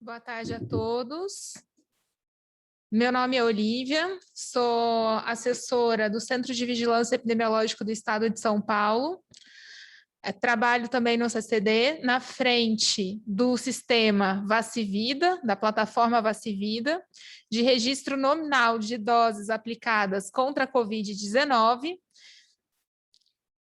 Boa tarde a todos. Meu nome é Olívia, sou assessora do Centro de Vigilância Epidemiológica do Estado de São Paulo. Trabalho também no CCD, na frente do sistema Vacivida, da plataforma Vacivida, de registro nominal de doses aplicadas contra a Covid-19.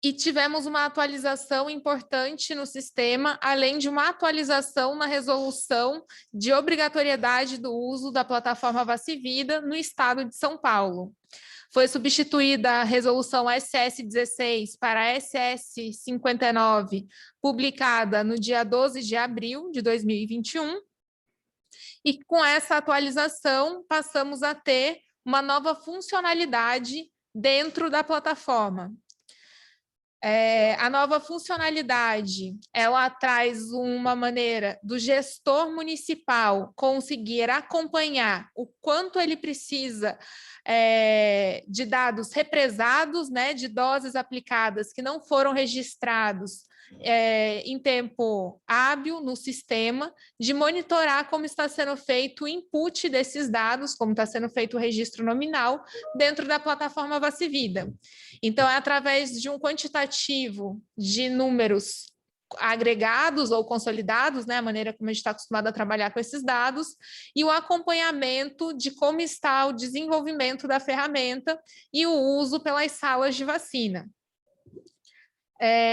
E tivemos uma atualização importante no sistema, além de uma atualização na resolução de obrigatoriedade do uso da plataforma Vacivida no estado de São Paulo. Foi substituída a resolução SS16 para a SS59, publicada no dia 12 de abril de 2021. E com essa atualização, passamos a ter uma nova funcionalidade dentro da plataforma. A nova funcionalidade, ela traz uma maneira do gestor municipal conseguir acompanhar o quanto ele precisa de dados represados, né, de doses aplicadas que não foram registrados em tempo hábil no sistema, de monitorar como está sendo feito o input desses dados, como está sendo feito o registro nominal dentro da plataforma Vacivida. Então, é através de um quantitativo de números agregados ou consolidados, né, a maneira como a gente está acostumado a trabalhar com esses dados, e o acompanhamento de como está o desenvolvimento da ferramenta e o uso pelas salas de vacina.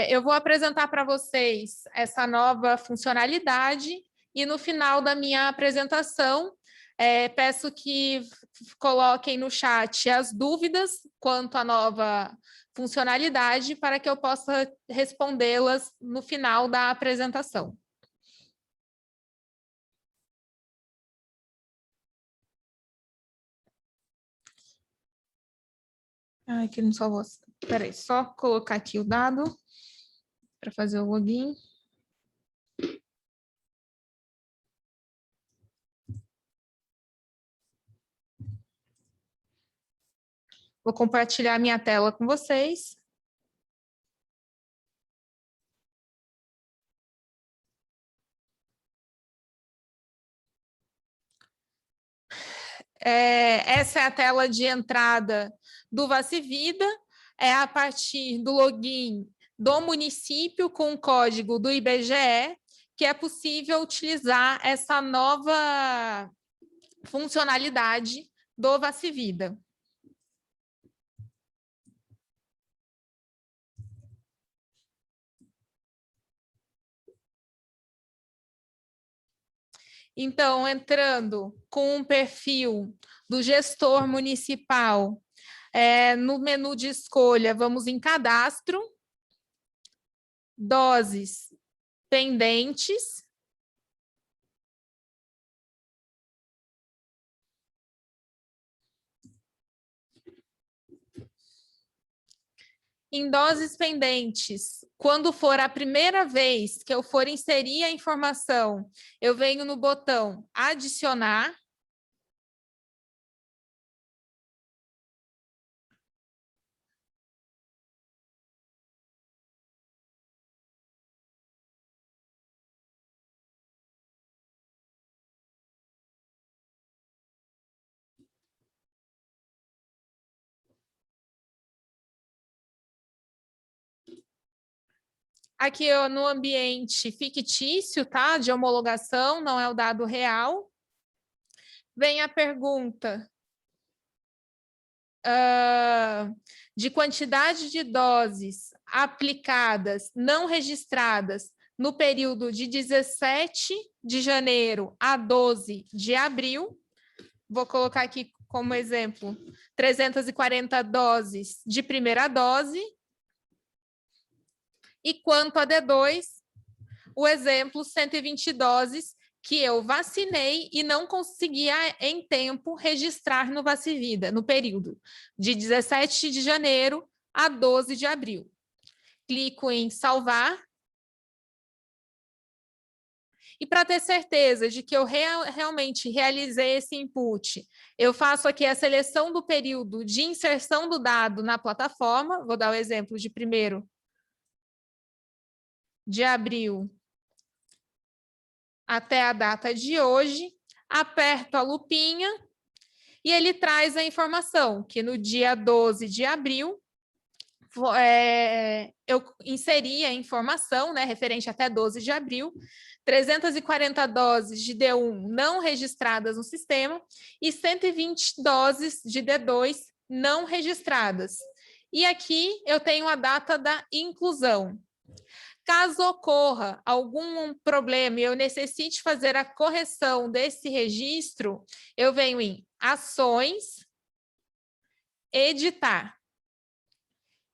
Eu vou apresentar para vocês essa nova funcionalidade e no final da minha apresentação, peço que coloquem no chat as dúvidas quanto à nova funcionalidade para que eu possa respondê-las no final da apresentação. Aqui não salvou. Espera aí, só colocar aqui o dado para fazer o login. Vou compartilhar minha tela com vocês. Essa é a tela de entrada do Vacivida, é a partir do login do município com o código do IBGE, que é possível utilizar essa nova funcionalidade do Vacivida. Então, entrando com um perfil do gestor municipal, no menu de escolha, vamos em cadastro, doses pendentes, em doses pendentes, quando for a primeira vez que eu for inserir a informação, eu venho no botão adicionar. Aqui no ambiente fictício, tá? De homologação, não é o dado real. Vem a pergunta de quantidade de doses aplicadas, não registradas, no período de 17 de janeiro a 12 de abril. Vou colocar aqui como exemplo 340 doses de primeira dose. E quanto a D2, o exemplo 120 doses que eu vacinei e não conseguia em tempo registrar no Vacivida, no período de 17 de janeiro a 12 de abril. Clico em salvar. E para ter certeza de que eu realmente realizei esse input, eu faço aqui a seleção do período de inserção do dado na plataforma. Vou dar o exemplo de 1º de abril até a data de hoje, aperto a lupinha e ele traz a informação que no dia 12 de abril, eu inseri a informação, né, referente até 12 de abril, 340 doses de D1 não registradas no sistema e 120 doses de D2 não registradas. E aqui eu tenho a data da inclusão. Caso ocorra algum problema e eu necessite fazer a correção desse registro, eu venho em Ações, Editar.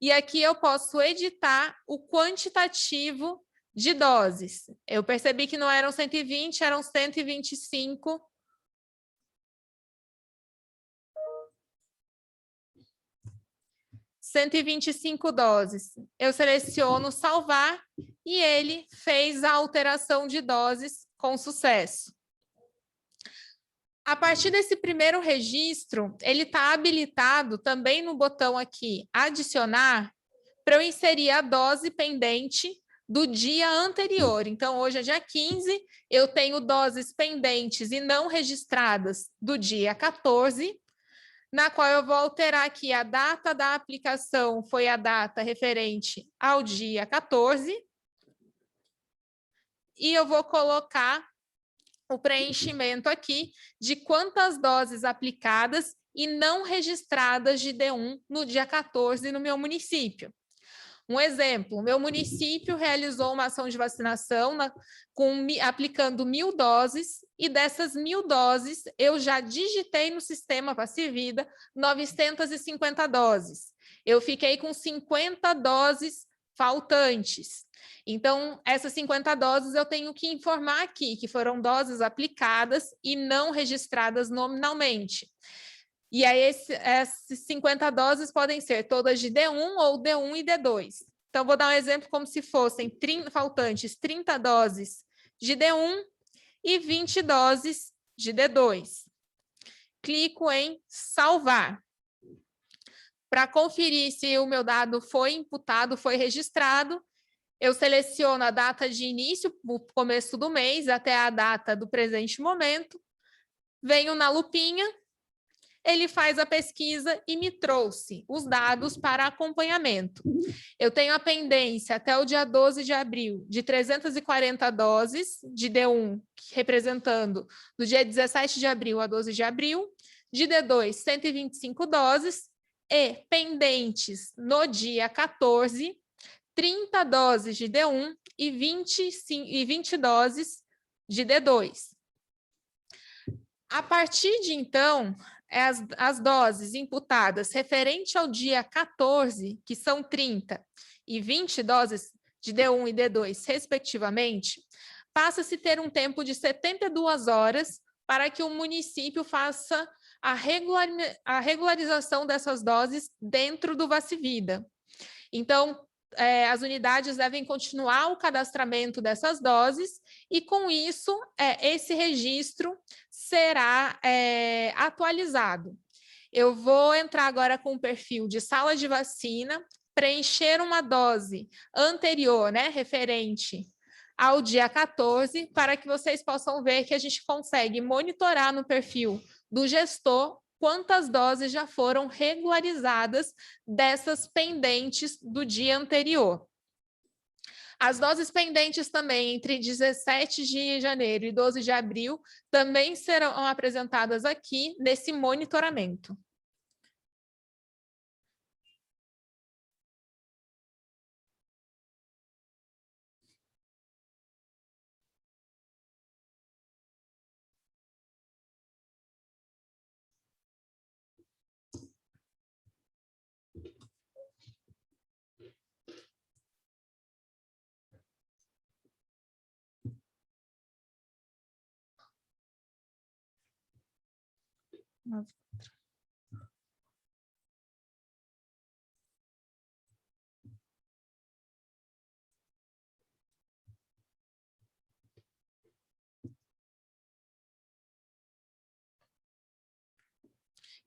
E aqui eu posso editar o quantitativo de doses. Eu percebi que não eram 120, eram 125. 125 doses. Eu seleciono salvar e ele fez a alteração de doses com sucesso. A partir desse primeiro registro, ele está habilitado também no botão aqui, adicionar, para eu inserir a dose pendente do dia anterior. Então, hoje é dia 15, eu tenho doses pendentes e não registradas do dia 14, na qual eu vou alterar aqui a data da aplicação, foi a data referente ao dia 14, e eu vou colocar o preenchimento aqui de quantas doses aplicadas e não registradas de D1 no dia 14 no meu município. Um exemplo, o meu município realizou uma ação de vacinação aplicando 1.000 doses, e dessas 1.000 doses, eu já digitei no sistema Passivida 950 doses. Eu fiquei com 50 doses faltantes. Então, essas 50 doses eu tenho que informar aqui, que foram doses aplicadas e não registradas nominalmente. E aí, essas 50 doses podem ser todas de D1 ou D1 e D2. Então, vou dar um exemplo como se fossem faltantes 30 doses de D1 e 20 doses de D2. Clico em salvar. Para conferir se o meu dado foi imputado, foi registrado, eu seleciono a data de início, o começo do mês, até a data do presente momento, venho na lupinha, ele faz a pesquisa e me trouxe os dados para acompanhamento. Eu tenho a pendência até o dia 12 de abril de 340 doses de D1, representando do dia 17 de abril a 12 de abril, de D2, 125 doses, e pendentes no dia 14, 30 doses de D1 e 20 doses de D2. A partir de então, as doses imputadas referente ao dia 14, que são 30, e 20 doses de D1 e D2, respectivamente, passa-se a ter um tempo de 72 horas para que o município faça a regularização dessas doses dentro do Vacivida. Então, as unidades devem continuar o cadastramento dessas doses e, com isso, esse registro será atualizado. Eu vou entrar agora com o perfil de sala de vacina, preencher uma dose anterior, né, referente ao dia 14, para que vocês possam ver que a gente consegue monitorar no perfil do gestor quantas doses já foram regularizadas dessas pendentes do dia anterior. As doses pendentes também entre 17 de janeiro e 12 de abril também serão apresentadas aqui nesse monitoramento.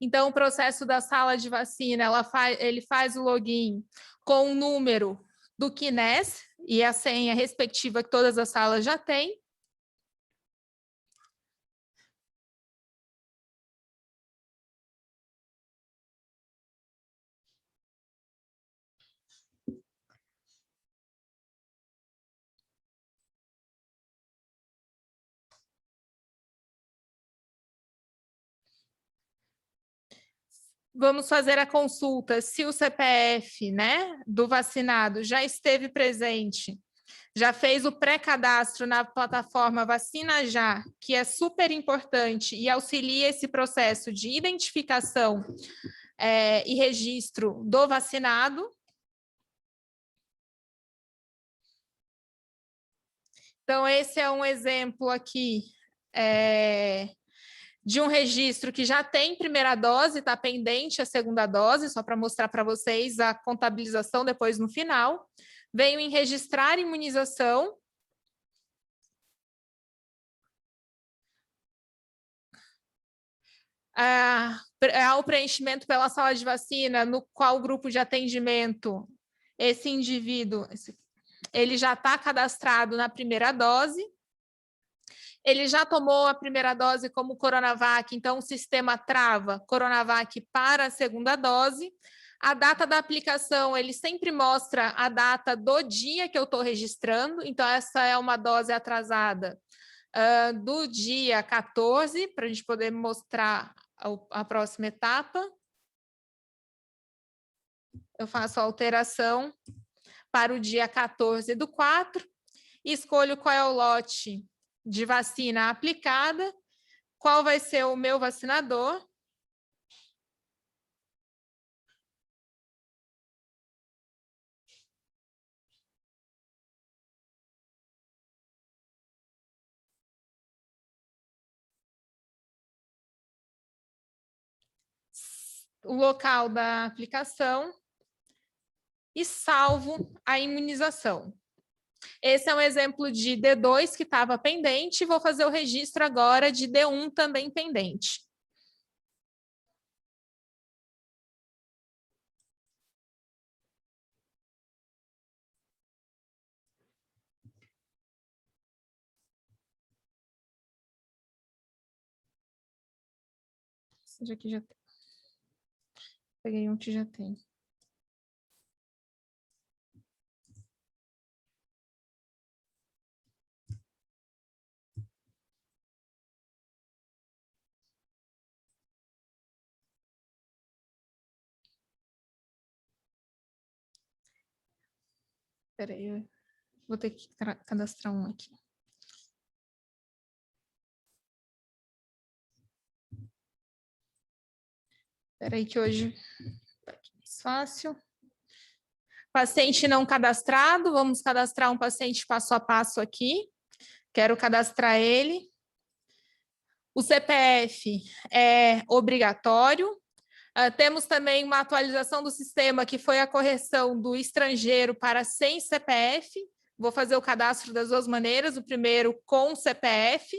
Então, o processo da sala de vacina, ele faz o login com o número do CNES e a senha respectiva que todas as salas já têm. Vamos fazer a consulta se o CPF, né, do vacinado já esteve presente, já fez o pré-cadastro na plataforma Vacina Já, que é super importante e auxilia esse processo de identificação e registro do vacinado. Então, esse é um exemplo aqui de um registro que já tem primeira dose, está pendente a segunda dose, só para mostrar para vocês a contabilização depois no final. Venho em registrar imunização. Ao preenchimento pela sala de vacina, no qual grupo de atendimento esse indivíduo, ele já está cadastrado na primeira dose. Ele já tomou a primeira dose como Coronavac, então o sistema trava Coronavac para a segunda dose. A data da aplicação, ele sempre mostra a data do dia que eu estou registrando, então essa é uma dose atrasada do dia 14, para a gente poder mostrar a próxima etapa. Eu faço a alteração para o dia 14/4, escolho qual é o lote de vacina aplicada, qual vai ser o meu vacinador. O local da aplicação e salvo a imunização. Esse é um exemplo de D2 que estava pendente, vou fazer o registro agora de D1 também pendente. Esse aqui já tem. Peguei um que já tem. Espera aí, eu vou ter que cadastrar um aqui. Espera aí que hoje tá aqui mais fácil. Paciente não cadastrado, vamos cadastrar um paciente passo a passo aqui. Quero cadastrar ele. O CPF é obrigatório. Temos também uma atualização do sistema, que foi a correção do estrangeiro para sem CPF. Vou fazer o cadastro das duas maneiras, o primeiro com CPF.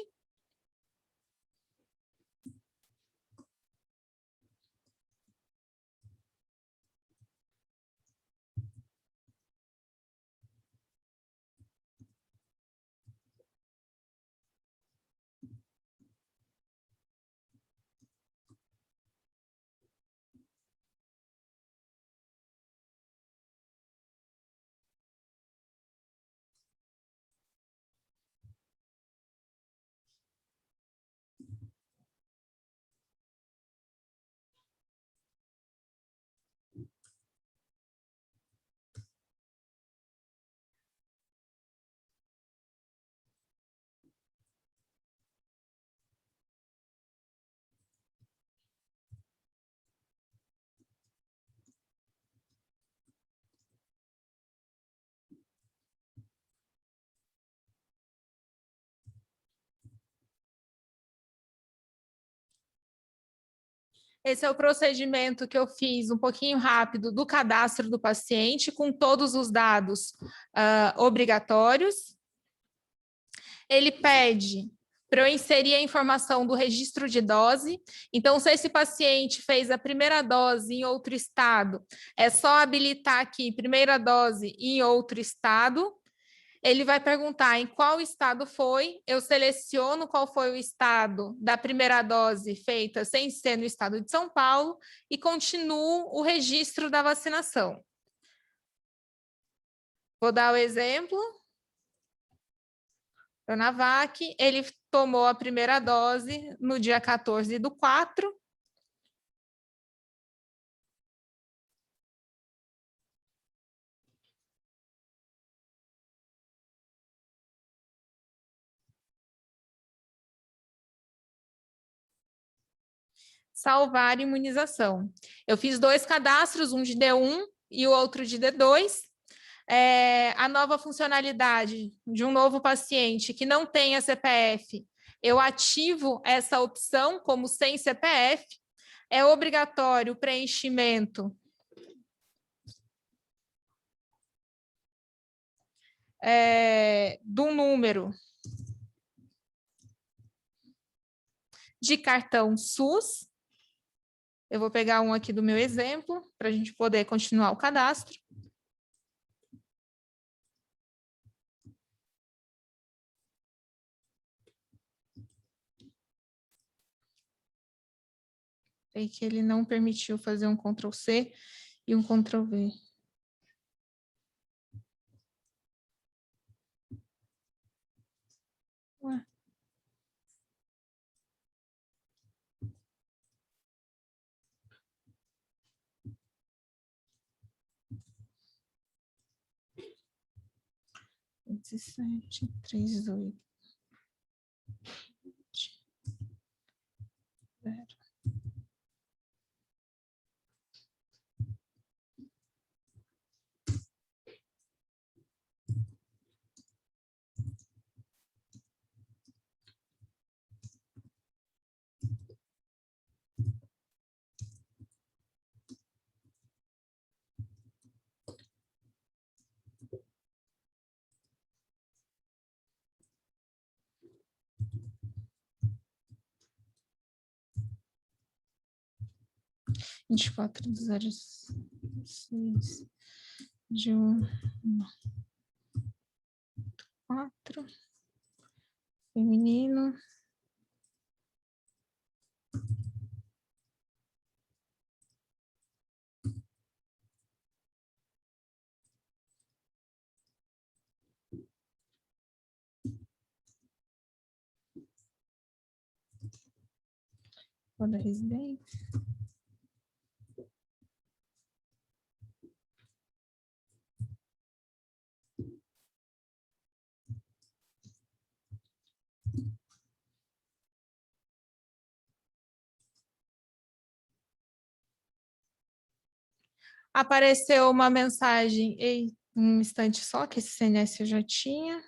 Esse é o procedimento que eu fiz um pouquinho rápido do cadastro do paciente, com todos os dados obrigatórios. Ele pede para eu inserir a informação do registro de dose. Então, se esse paciente fez a primeira dose em outro estado, é só habilitar aqui, primeira dose em outro estado. Ele vai perguntar em qual estado foi, eu seleciono qual foi o estado da primeira dose feita sem ser no estado de São Paulo e continuo o registro da vacinação. Vou dar o exemplo. Coronavac, ele tomou a primeira dose no dia 14/4. Salvar imunização. Eu fiz 2 cadastros, um de D1 e o outro de D2. A nova funcionalidade de um novo paciente que não tenha CPF, eu ativo essa opção como sem CPF. É obrigatório o preenchimento do número de cartão SUS. Eu vou pegar um aqui do meu exemplo, para a gente poder continuar o cadastro. Sei que ele não permitiu fazer um Ctrl+C e um Ctrl+V. Ué. Dezessete, 38. Vinte e quatro do 06 de 4 feminino. Toda residência. Apareceu uma mensagem, um instante só, que esse CNS eu já tinha.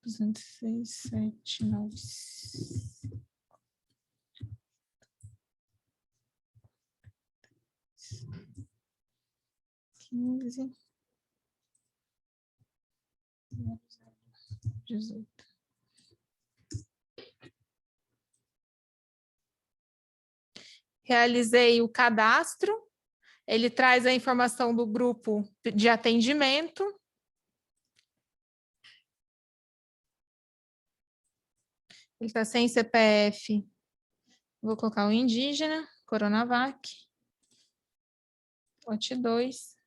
Duzentos e seis, 7, 9, 15, 18. Realizei o cadastro, ele traz a informação do grupo de atendimento. Ele está sem CPF. Vou colocar o indígena, Coronavac. Lote 2.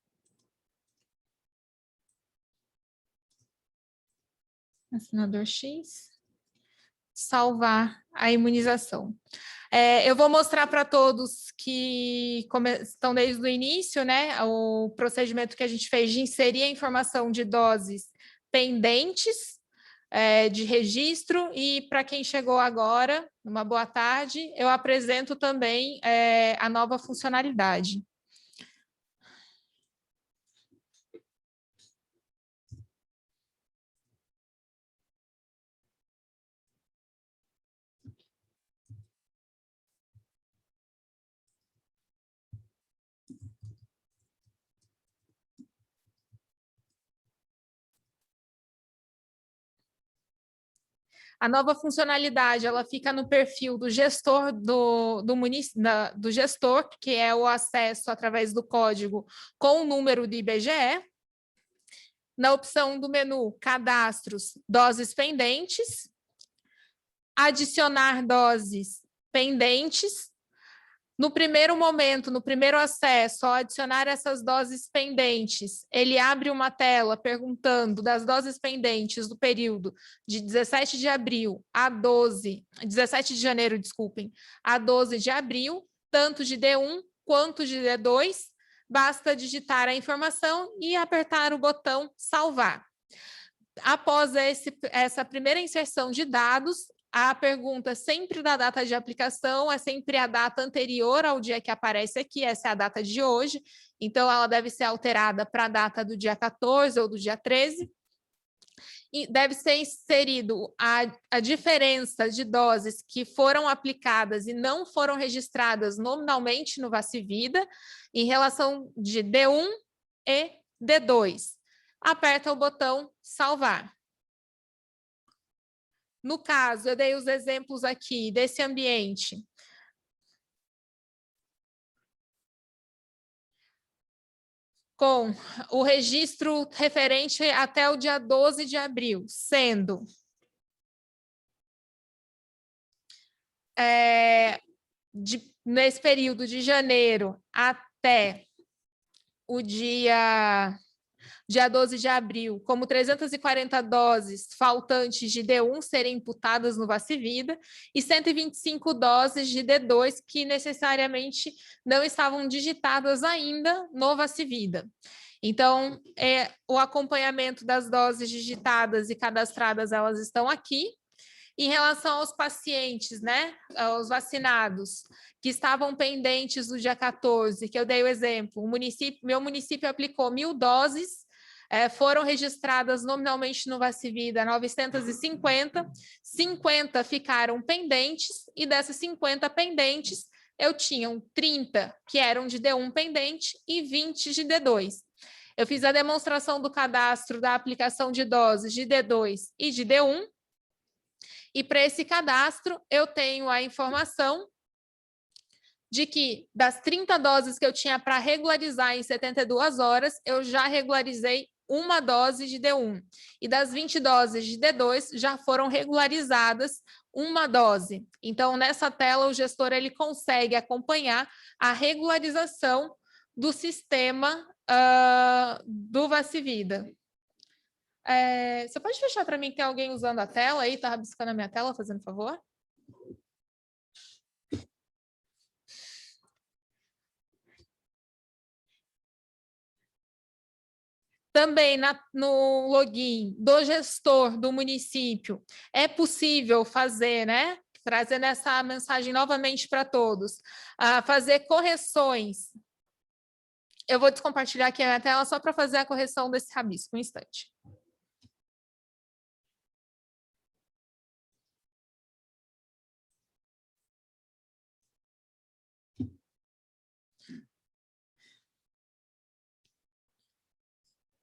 Assinador X. Salvar a imunização. Eu vou mostrar para todos que estão desde o início, né, o procedimento que a gente fez de inserir a informação de doses pendentes de registro, e para quem chegou agora, uma boa tarde, eu apresento também a nova funcionalidade. A nova funcionalidade, ela fica no perfil do gestor do gestor, que é o acesso através do código com o número do IBGE. Na opção do menu Cadastros, Doses Pendentes. Adicionar doses pendentes. No primeiro momento, no primeiro acesso, ao adicionar essas doses pendentes, ele abre uma tela perguntando das doses pendentes do período de 17 de abril a 17 de janeiro, desculpem, a 12 de abril, tanto de D1 quanto de D2. basta digitar a informação e apertar o botão salvar. Após essa primeira inserção de dados, a pergunta sempre da data de aplicação é sempre a data anterior ao dia que aparece aqui, essa é a data de hoje, então ela deve ser alterada para a data do dia 14 ou do dia 13, e deve ser inserido a diferença de doses que foram aplicadas e não foram registradas nominalmente no VACIVIDA, em relação de D1 e D2. Aperta o botão salvar. No caso, eu dei os exemplos aqui desse ambiente. Com o registro referente até o dia 12 de abril, sendo nesse período de janeiro até o dia 12 de abril, como 340 doses faltantes de D1 serem imputadas no VACIVIDA e 125 doses de D2 que necessariamente não estavam digitadas ainda no VACIVIDA. Então, o acompanhamento das doses digitadas e cadastradas, elas estão aqui. Em relação aos pacientes, né, aos vacinados, que estavam pendentes do dia 14, que eu dei o exemplo, meu município aplicou 1.000 doses, foram registradas nominalmente no VACIVIDA 950, 50 ficaram pendentes, e dessas 50 pendentes, eu tinha 30 que eram de D1 pendente e 20 de D2. Eu fiz a demonstração do cadastro da aplicação de doses de D2 e de D1, e para esse cadastro eu tenho a informação de que das 30 doses que eu tinha para regularizar em 72 horas, eu já regularizei uma dose de D1. E das 20 doses de D2, já foram regularizadas uma dose. Então, nessa tela, o gestor ele consegue acompanhar a regularização do sistema do VACIVIDA. Você pode fechar para mim que tem alguém usando a tela aí, tá rabiscando a minha tela, fazendo favor? Também no login do gestor do município, é possível fazer, né? Trazendo essa mensagem novamente para todos, fazer correções. Eu vou descompartilhar aqui a minha tela só para fazer a correção desse rabisco, um instante.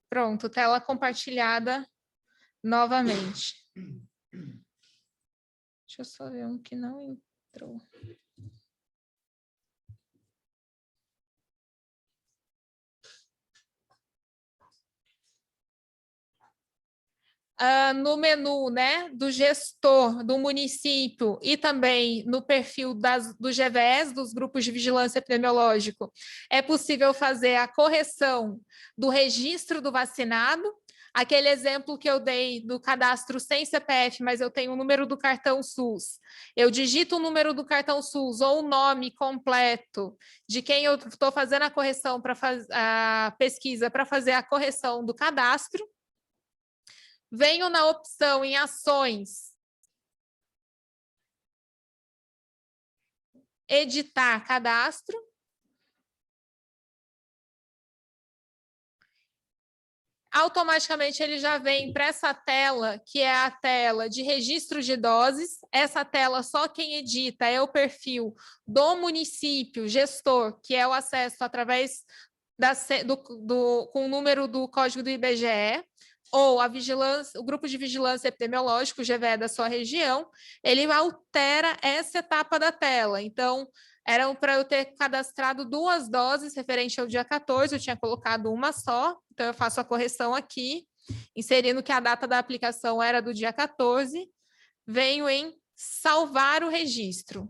Pronto, tela compartilhada novamente. Deixa eu só ver um que não entrou. No menu, né, do gestor do município e também no perfil do GVS, dos grupos de vigilância epidemiológico, é possível fazer a correção do registro do vacinado. Aquele exemplo que eu dei do cadastro sem CPF, mas eu tenho o número do cartão SUS. Eu digito o número do cartão SUS ou o nome completo de quem eu estou fazendo a correção para a pesquisa para fazer a correção do cadastro. Venho na opção em ações, editar cadastro. Automaticamente ele já vem para essa tela, que é a tela de registro de doses. Essa tela, só quem edita é o perfil do município, gestor, que é o acesso através com o número do código do IBGE, ou o grupo de vigilância epidemiológica, o GVE da sua região, ele altera essa etapa da tela. Então, era para eu ter cadastrado 2 doses referente ao dia 14, eu tinha colocado uma só, então eu faço a correção aqui, inserindo que a data da aplicação era do dia 14, venho em salvar o registro.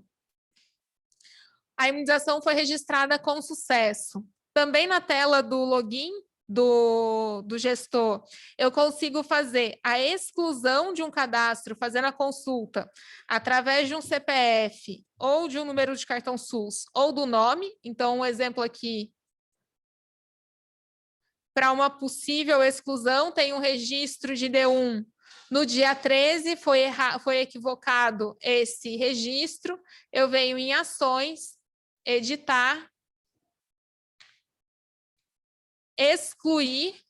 A imunização foi registrada com sucesso. Também na tela do login do gestor, eu consigo fazer a exclusão de um cadastro, fazendo a consulta através de um CPF ou de um número de cartão SUS ou do nome. Então, um exemplo aqui para uma possível exclusão, tem um registro de D1 no dia 13, foi equivocado esse registro, eu venho em ações, editar, excluir,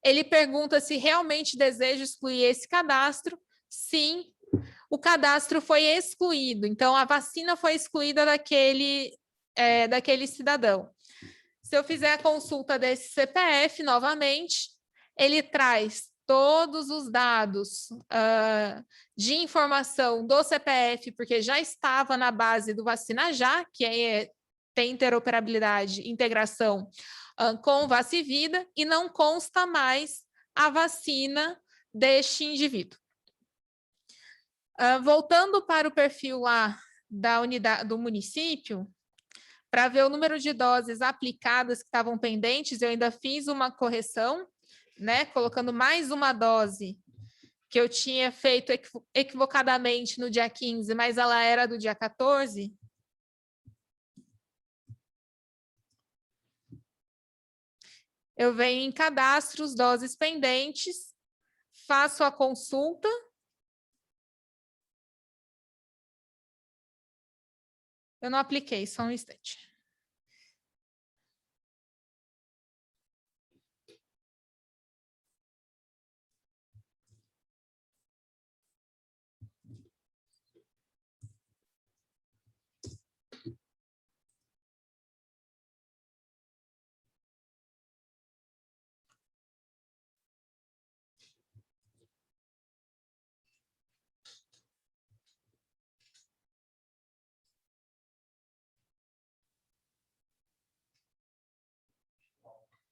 ele pergunta se realmente deseja excluir esse cadastro, sim, o cadastro foi excluído, então a vacina foi excluída daquele cidadão. Se eu fizer a consulta desse CPF novamente, ele traz todos os dados de informação do CPF, porque já estava na base do Vacina Já, que tem interoperabilidade, integração com o Vacivida, e não consta mais a vacina deste indivíduo. Voltando para o perfil lá da unidade do município, para ver o número de doses aplicadas que estavam pendentes, eu ainda fiz uma correção, né, colocando mais uma dose que eu tinha feito equivocadamente no dia 15, mas ela era do dia 14. Eu venho em cadastros, doses pendentes, faço a consulta. Eu não apliquei, só um instante.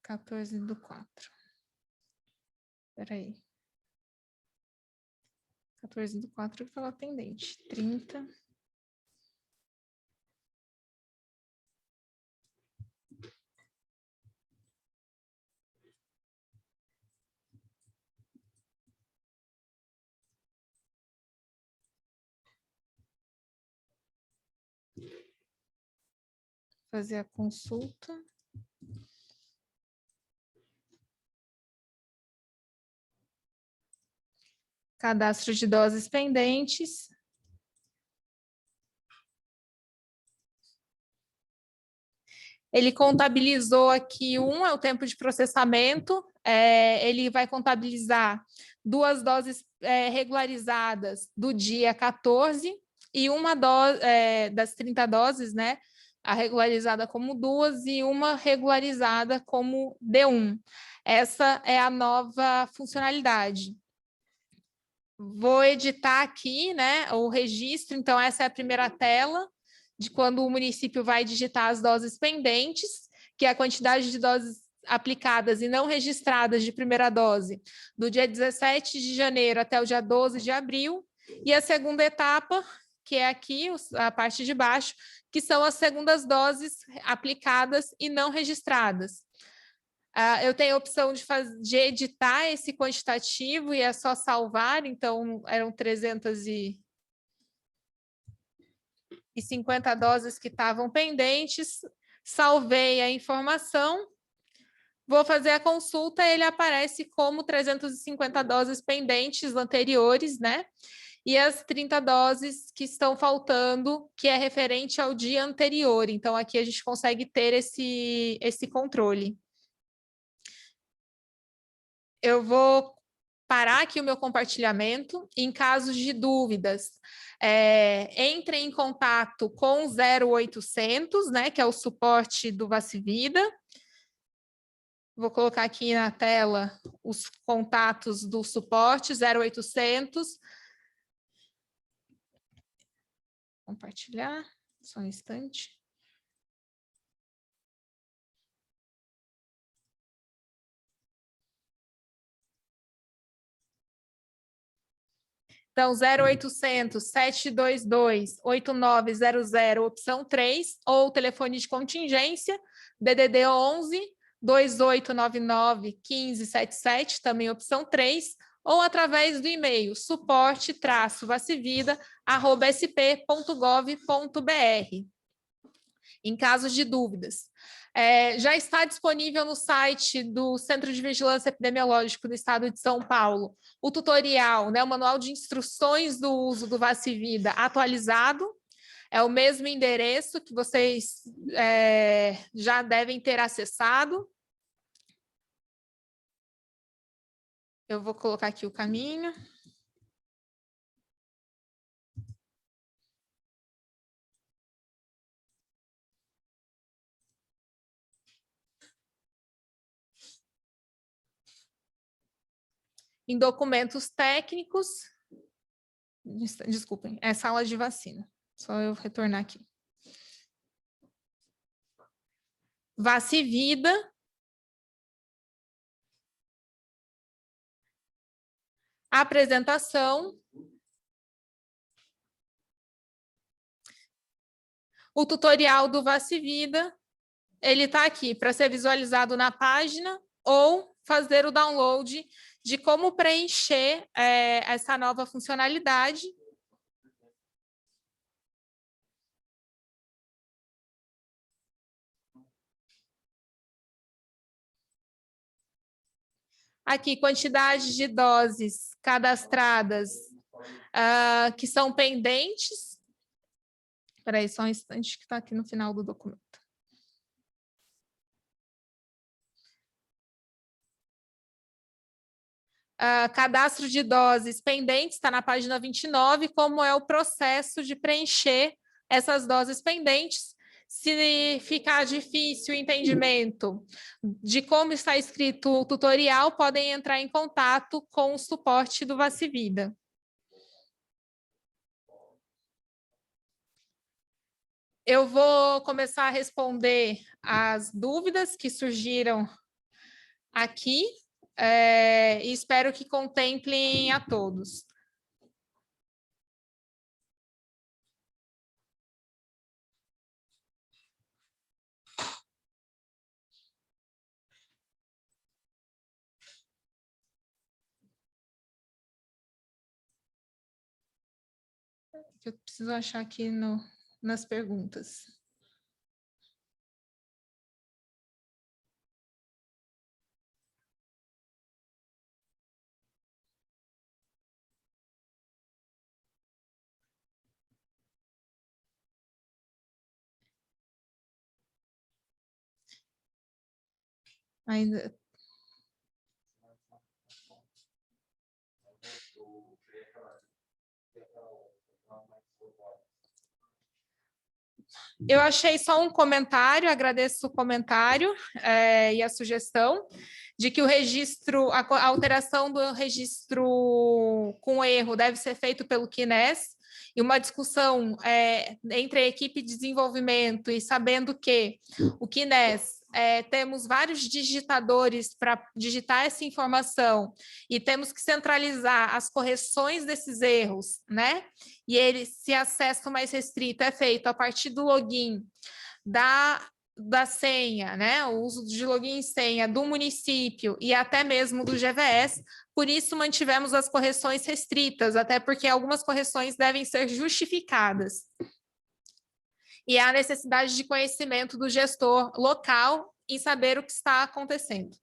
(14/4). Espera aí. 14/4 que estava pendente. 30. Fazer a consulta. Cadastro de doses pendentes. Ele contabilizou aqui, é o tempo de processamento, ele vai contabilizar 2 doses regularizadas do dia 14 e uma dose das 30 doses, né? A regularizada como 2 e uma regularizada como D1. Essa é a nova funcionalidade. Vou editar aqui, né, o registro, então essa é a primeira tela de quando o município vai digitar as doses pendentes, que é a quantidade de doses aplicadas e não registradas de primeira dose, do dia 17 de janeiro até o dia 12 de abril, e a segunda etapa, que é aqui, a parte de baixo, que são as segundas doses aplicadas e não registradas. Eu tenho a opção de editar esse quantitativo e é só salvar, então eram 350 doses que estavam pendentes, salvei a informação, vou fazer a consulta, ele aparece como 350 doses pendentes anteriores, né? E as 30 doses que estão faltando, que é referente ao dia anterior. Então, aqui a gente consegue ter esse controle. Eu vou parar aqui o meu compartilhamento. Em casos de dúvidas, entrem em contato com o 0800, né, que é o suporte do Vacivida. Vou colocar aqui na tela os contatos do suporte, 0800. Compartilhar, só um instante. Então, 0800 722 8900, opção 3, ou telefone de contingência, DDD 11 2899 1577, também opção 3, ou através do e-mail suporte-vacivida@sp.gov.br. em casos de dúvidas. Já está disponível no site do Centro de Vigilância Epidemiológico do Estado de São Paulo o tutorial, né, o manual de instruções do uso do Vacivida atualizado. É o mesmo endereço que vocês já devem ter acessado. Eu vou colocar aqui o caminho. Em documentos técnicos, desculpem, é sala de vacina. Só eu retornar aqui. Vacivida. Apresentação. O tutorial do Vacivida, ele está aqui para ser visualizado na página ou fazer o download de como preencher essa nova funcionalidade. Aqui, quantidade de doses cadastradas que são pendentes. Espera aí, só um instante que está aqui no final do documento. Cadastro de doses pendentes, está na página 29, como é o processo de preencher essas doses pendentes. Se ficar difícil o entendimento de como está escrito o tutorial, podem entrar em contato com o suporte do Vacivida. Eu vou começar a responder as dúvidas que surgiram aqui. E espero que contemplem a todos. Eu preciso achar aqui nas perguntas. Ainda. Eu achei só um comentário, agradeço o comentário e a sugestão de que o registro, a alteração do registro com erro deve ser feito pelo QNES, e uma discussão entre a equipe de desenvolvimento e sabendo que o QNES temos vários digitadores para digitar essa informação e temos que centralizar as correções desses erros, né? E esse acesso mais restrito é feito a partir do login da senha, né? O uso de login e senha do município e até mesmo do GVS. Por isso, mantivemos as correções restritas, até porque algumas correções devem ser justificadas. E há necessidade de conhecimento do gestor local em saber o que está acontecendo.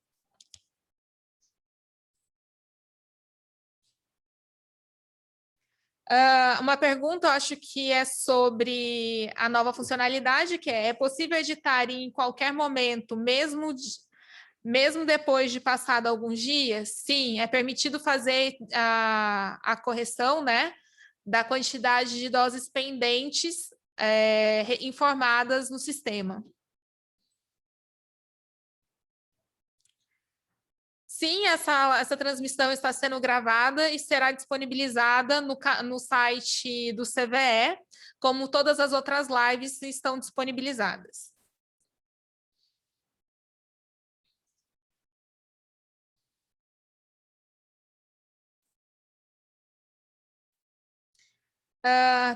Uma pergunta, eu acho que é sobre a nova funcionalidade, que é possível editar em qualquer momento, mesmo depois de passado alguns dias? Sim, é permitido fazer a correção, né, da quantidade de doses pendentes informadas no sistema. Sim, essa transmissão está sendo gravada e será disponibilizada no site do CVE, como todas as outras lives estão disponibilizadas.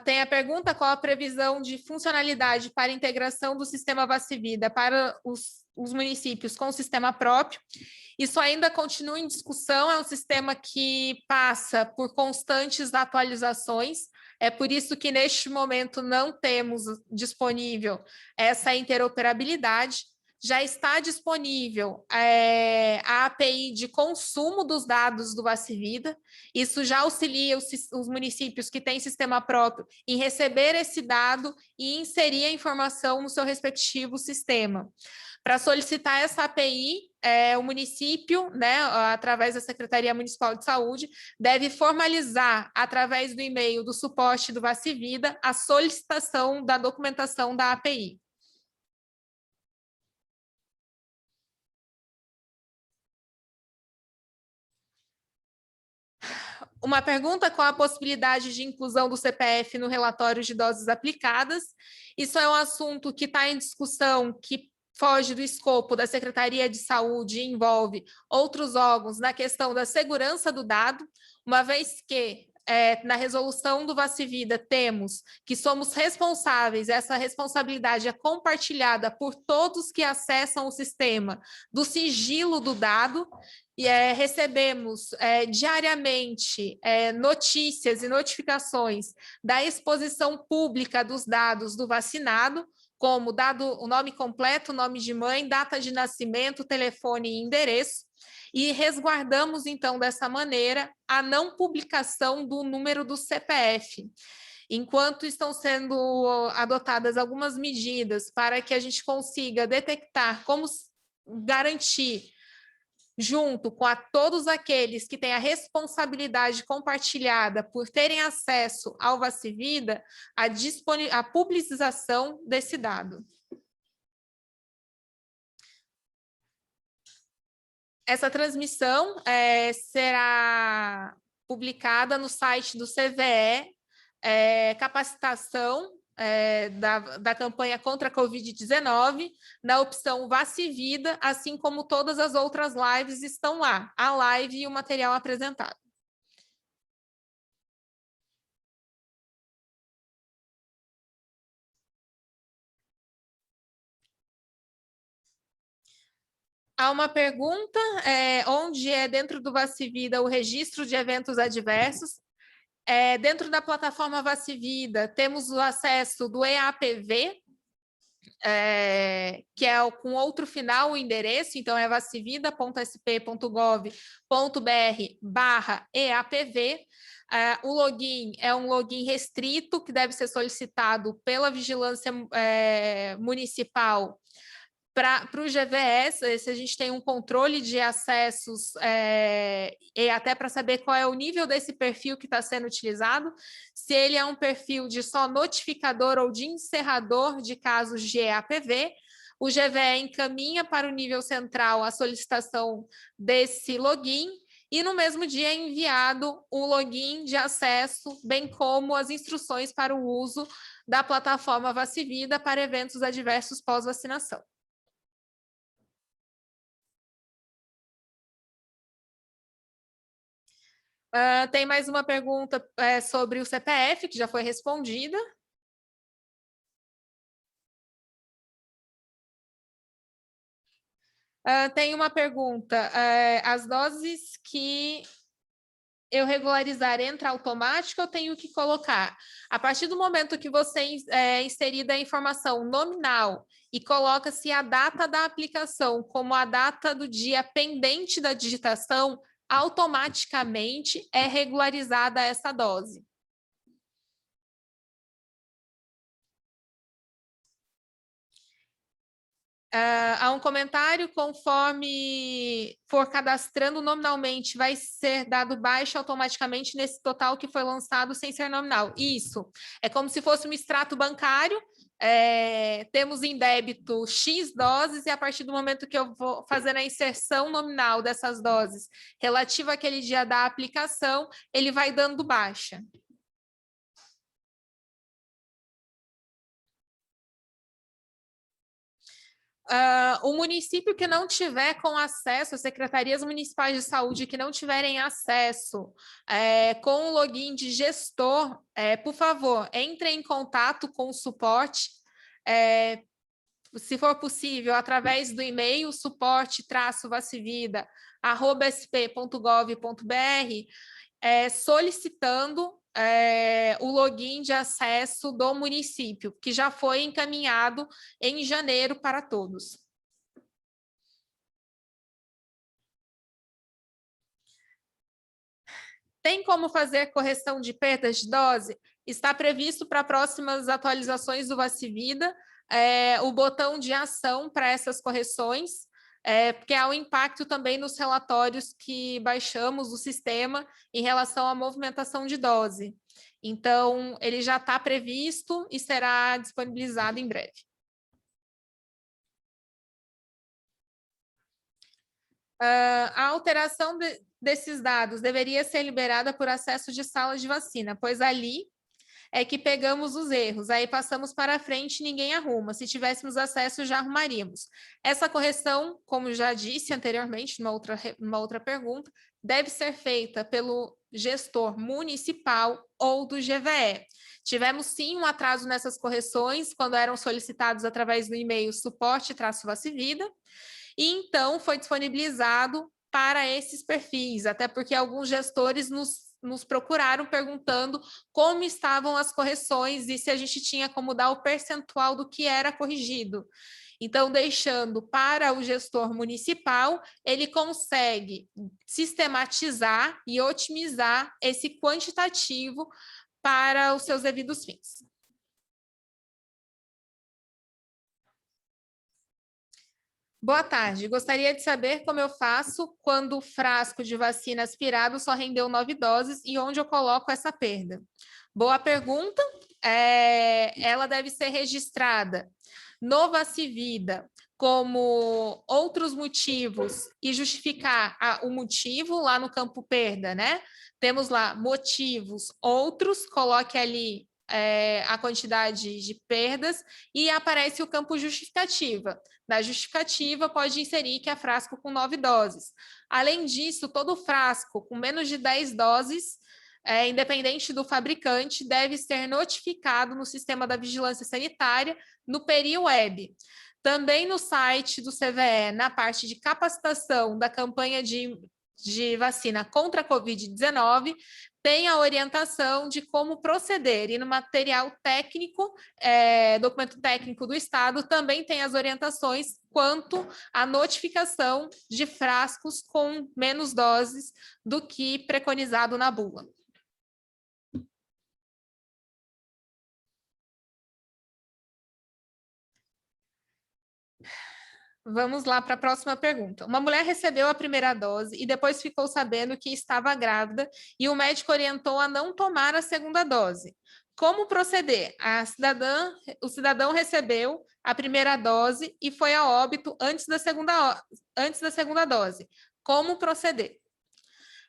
Tem a pergunta: qual a previsão de funcionalidade para integração do sistema Vacivida para os municípios com o sistema próprio? Isso ainda continua em discussão, é um sistema que passa por constantes atualizações, É por isso que, neste momento, não temos disponível essa interoperabilidade. Já está disponível a API de consumo dos dados do VaciVida. Isso já auxilia os municípios que têm sistema próprio em receber esse dado e inserir a informação no seu respectivo sistema. Para solicitar essa API, o município, né, através da Secretaria Municipal de Saúde, deve formalizar, através do e-mail do suporte do VaciVida, a solicitação da documentação da API. Uma pergunta: qual a possibilidade de inclusão do CPF no relatório de doses aplicadas? Isso é um assunto que está em discussão, que foge do escopo da Secretaria de Saúde e envolve outros órgãos na questão da segurança do dado, uma vez que na resolução do VaciVida temos que somos responsáveis, essa responsabilidade é compartilhada por todos que acessam o sistema, do sigilo do dado, e recebemos diariamente notícias e notificações da exposição pública dos dados do vacinado, como o nome completo, nome de mãe, data de nascimento, telefone e endereço, e resguardamos, então, dessa maneira, a não publicação do número do CPF. Enquanto estão sendo adotadas algumas medidas para que a gente consiga detectar como garantir, junto com todos aqueles que têm a responsabilidade compartilhada por terem acesso ao VaciVida, a publicização desse dado. Essa transmissão será publicada no site do CVE, capacitação da campanha contra a Covid-19, na opção VaciVida, assim como todas as outras lives estão lá, a live e o material apresentado. Há uma pergunta, onde dentro do VaciVida o registro de eventos adversos. Dentro da plataforma VaciVida, temos o acesso do EAPV, que é com outro final o endereço, então é vacivida.sp.gov.br/EAPV. O login é um login restrito, que deve ser solicitado pela Vigilância Municipal. Para o GVS, se a gente tem um controle de acessos e até para saber qual é o nível desse perfil que está sendo utilizado, se ele é um perfil de só notificador ou de encerrador de casos de EAPV, o GVE encaminha para o nível central a solicitação desse login e no mesmo dia é enviado o login de acesso, bem como as instruções para o uso da plataforma VaciVida para eventos adversos pós-vacinação. Tem mais uma pergunta sobre o CPF, que já foi respondida. Tem uma pergunta: as doses que eu regularizar entra automático, eu tenho que colocar? A partir do momento que você inserida a informação nominal e coloca-se a data da aplicação como a data do dia pendente da digitação, automaticamente é regularizada essa dose. Há um comentário: conforme for cadastrando nominalmente, vai ser dado baixa automaticamente nesse total que foi lançado sem ser nominal. Isso, é como se fosse um extrato bancário, temos em débito X doses e a partir do momento que eu vou fazer a inserção nominal dessas doses relativa àquele dia da aplicação, ele vai dando baixa. O município que não tiver com acesso, as secretarias municipais de saúde que não tiverem acesso com o login de gestor, por favor, entre em contato com o suporte, se for possível, através do e-mail suporte-vacivida@sp.gov.br, solicitando o login de acesso do município, que já foi encaminhado em janeiro para todos. Tem como fazer correção de perdas de dose? Está previsto para próximas atualizações do Vacivida o botão de ação para essas correções, porque há um impacto também nos relatórios que baixamos do sistema em relação à movimentação de dose. Então, ele já está previsto e será disponibilizado em breve. A alteração desses dados deveria ser liberada por acesso de salas de vacina, pois ali é que pegamos os erros, aí passamos para frente e ninguém arruma. Se tivéssemos acesso, já arrumaríamos. Essa correção, como já disse anteriormente, numa outra pergunta, deve ser feita pelo gestor municipal ou do GVE. Tivemos, sim, um atraso nessas correções, quando eram solicitados através do e-mail suporte-vacivida, e então foi disponibilizado para esses perfis, até porque alguns gestores nos procuraram perguntando como estavam as correções e se a gente tinha como dar o percentual do que era corrigido. Então, deixando para o gestor municipal, ele consegue sistematizar e otimizar esse quantitativo para os seus devidos fins. Boa tarde, gostaria de saber como eu faço quando o frasco de vacina aspirado só rendeu 9 doses e onde eu coloco essa perda. Boa pergunta, ela deve ser registrada no Vacivida como outros motivos e justificar o motivo lá no campo perda, né? Temos lá motivos outros, coloque ali a quantidade de perdas e aparece o campo justificativa. Na justificativa, pode inserir que é frasco com 9 doses. Além disso, todo frasco com menos de 10 doses, independente do fabricante, deve ser notificado no sistema da vigilância sanitária no Peri Web. Também no site do CVE, na parte de capacitação da campanha de vacina contra a Covid-19, tem a orientação de como proceder. E no material técnico, documento técnico do Estado, também tem as orientações quanto à notificação de frascos com menos doses do que preconizado na bula. Vamos lá para a próxima pergunta. Uma mulher recebeu a primeira dose e depois ficou sabendo que estava grávida e o médico orientou a não tomar a segunda dose. Como proceder? O cidadão recebeu a primeira dose e foi a óbito antes da segunda dose. Como proceder?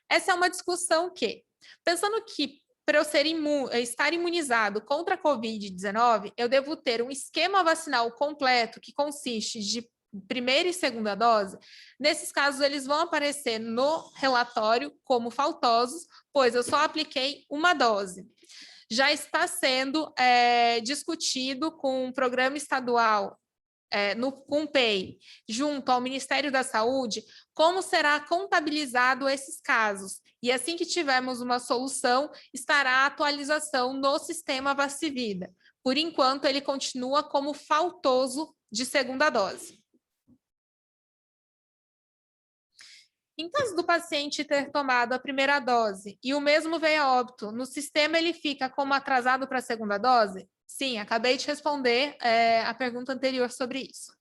Essa é uma discussão que, pensando que para eu estar imunizado contra a Covid-19, eu devo ter um esquema vacinal completo que consiste de primeira e segunda dose. Nesses casos, eles vão aparecer no relatório como faltosos, pois eu só apliquei uma dose. Já está sendo discutido com um programa estadual, no CUMPEI, junto ao Ministério da Saúde, como será contabilizado esses casos. E assim que tivermos uma solução, estará a atualização no sistema Vacivida. Por enquanto, ele continua como faltoso de segunda dose. Em caso do paciente ter tomado a primeira dose e o mesmo veio a óbito, no sistema ele fica como atrasado para a segunda dose? Sim, acabei de responder a pergunta anterior sobre isso.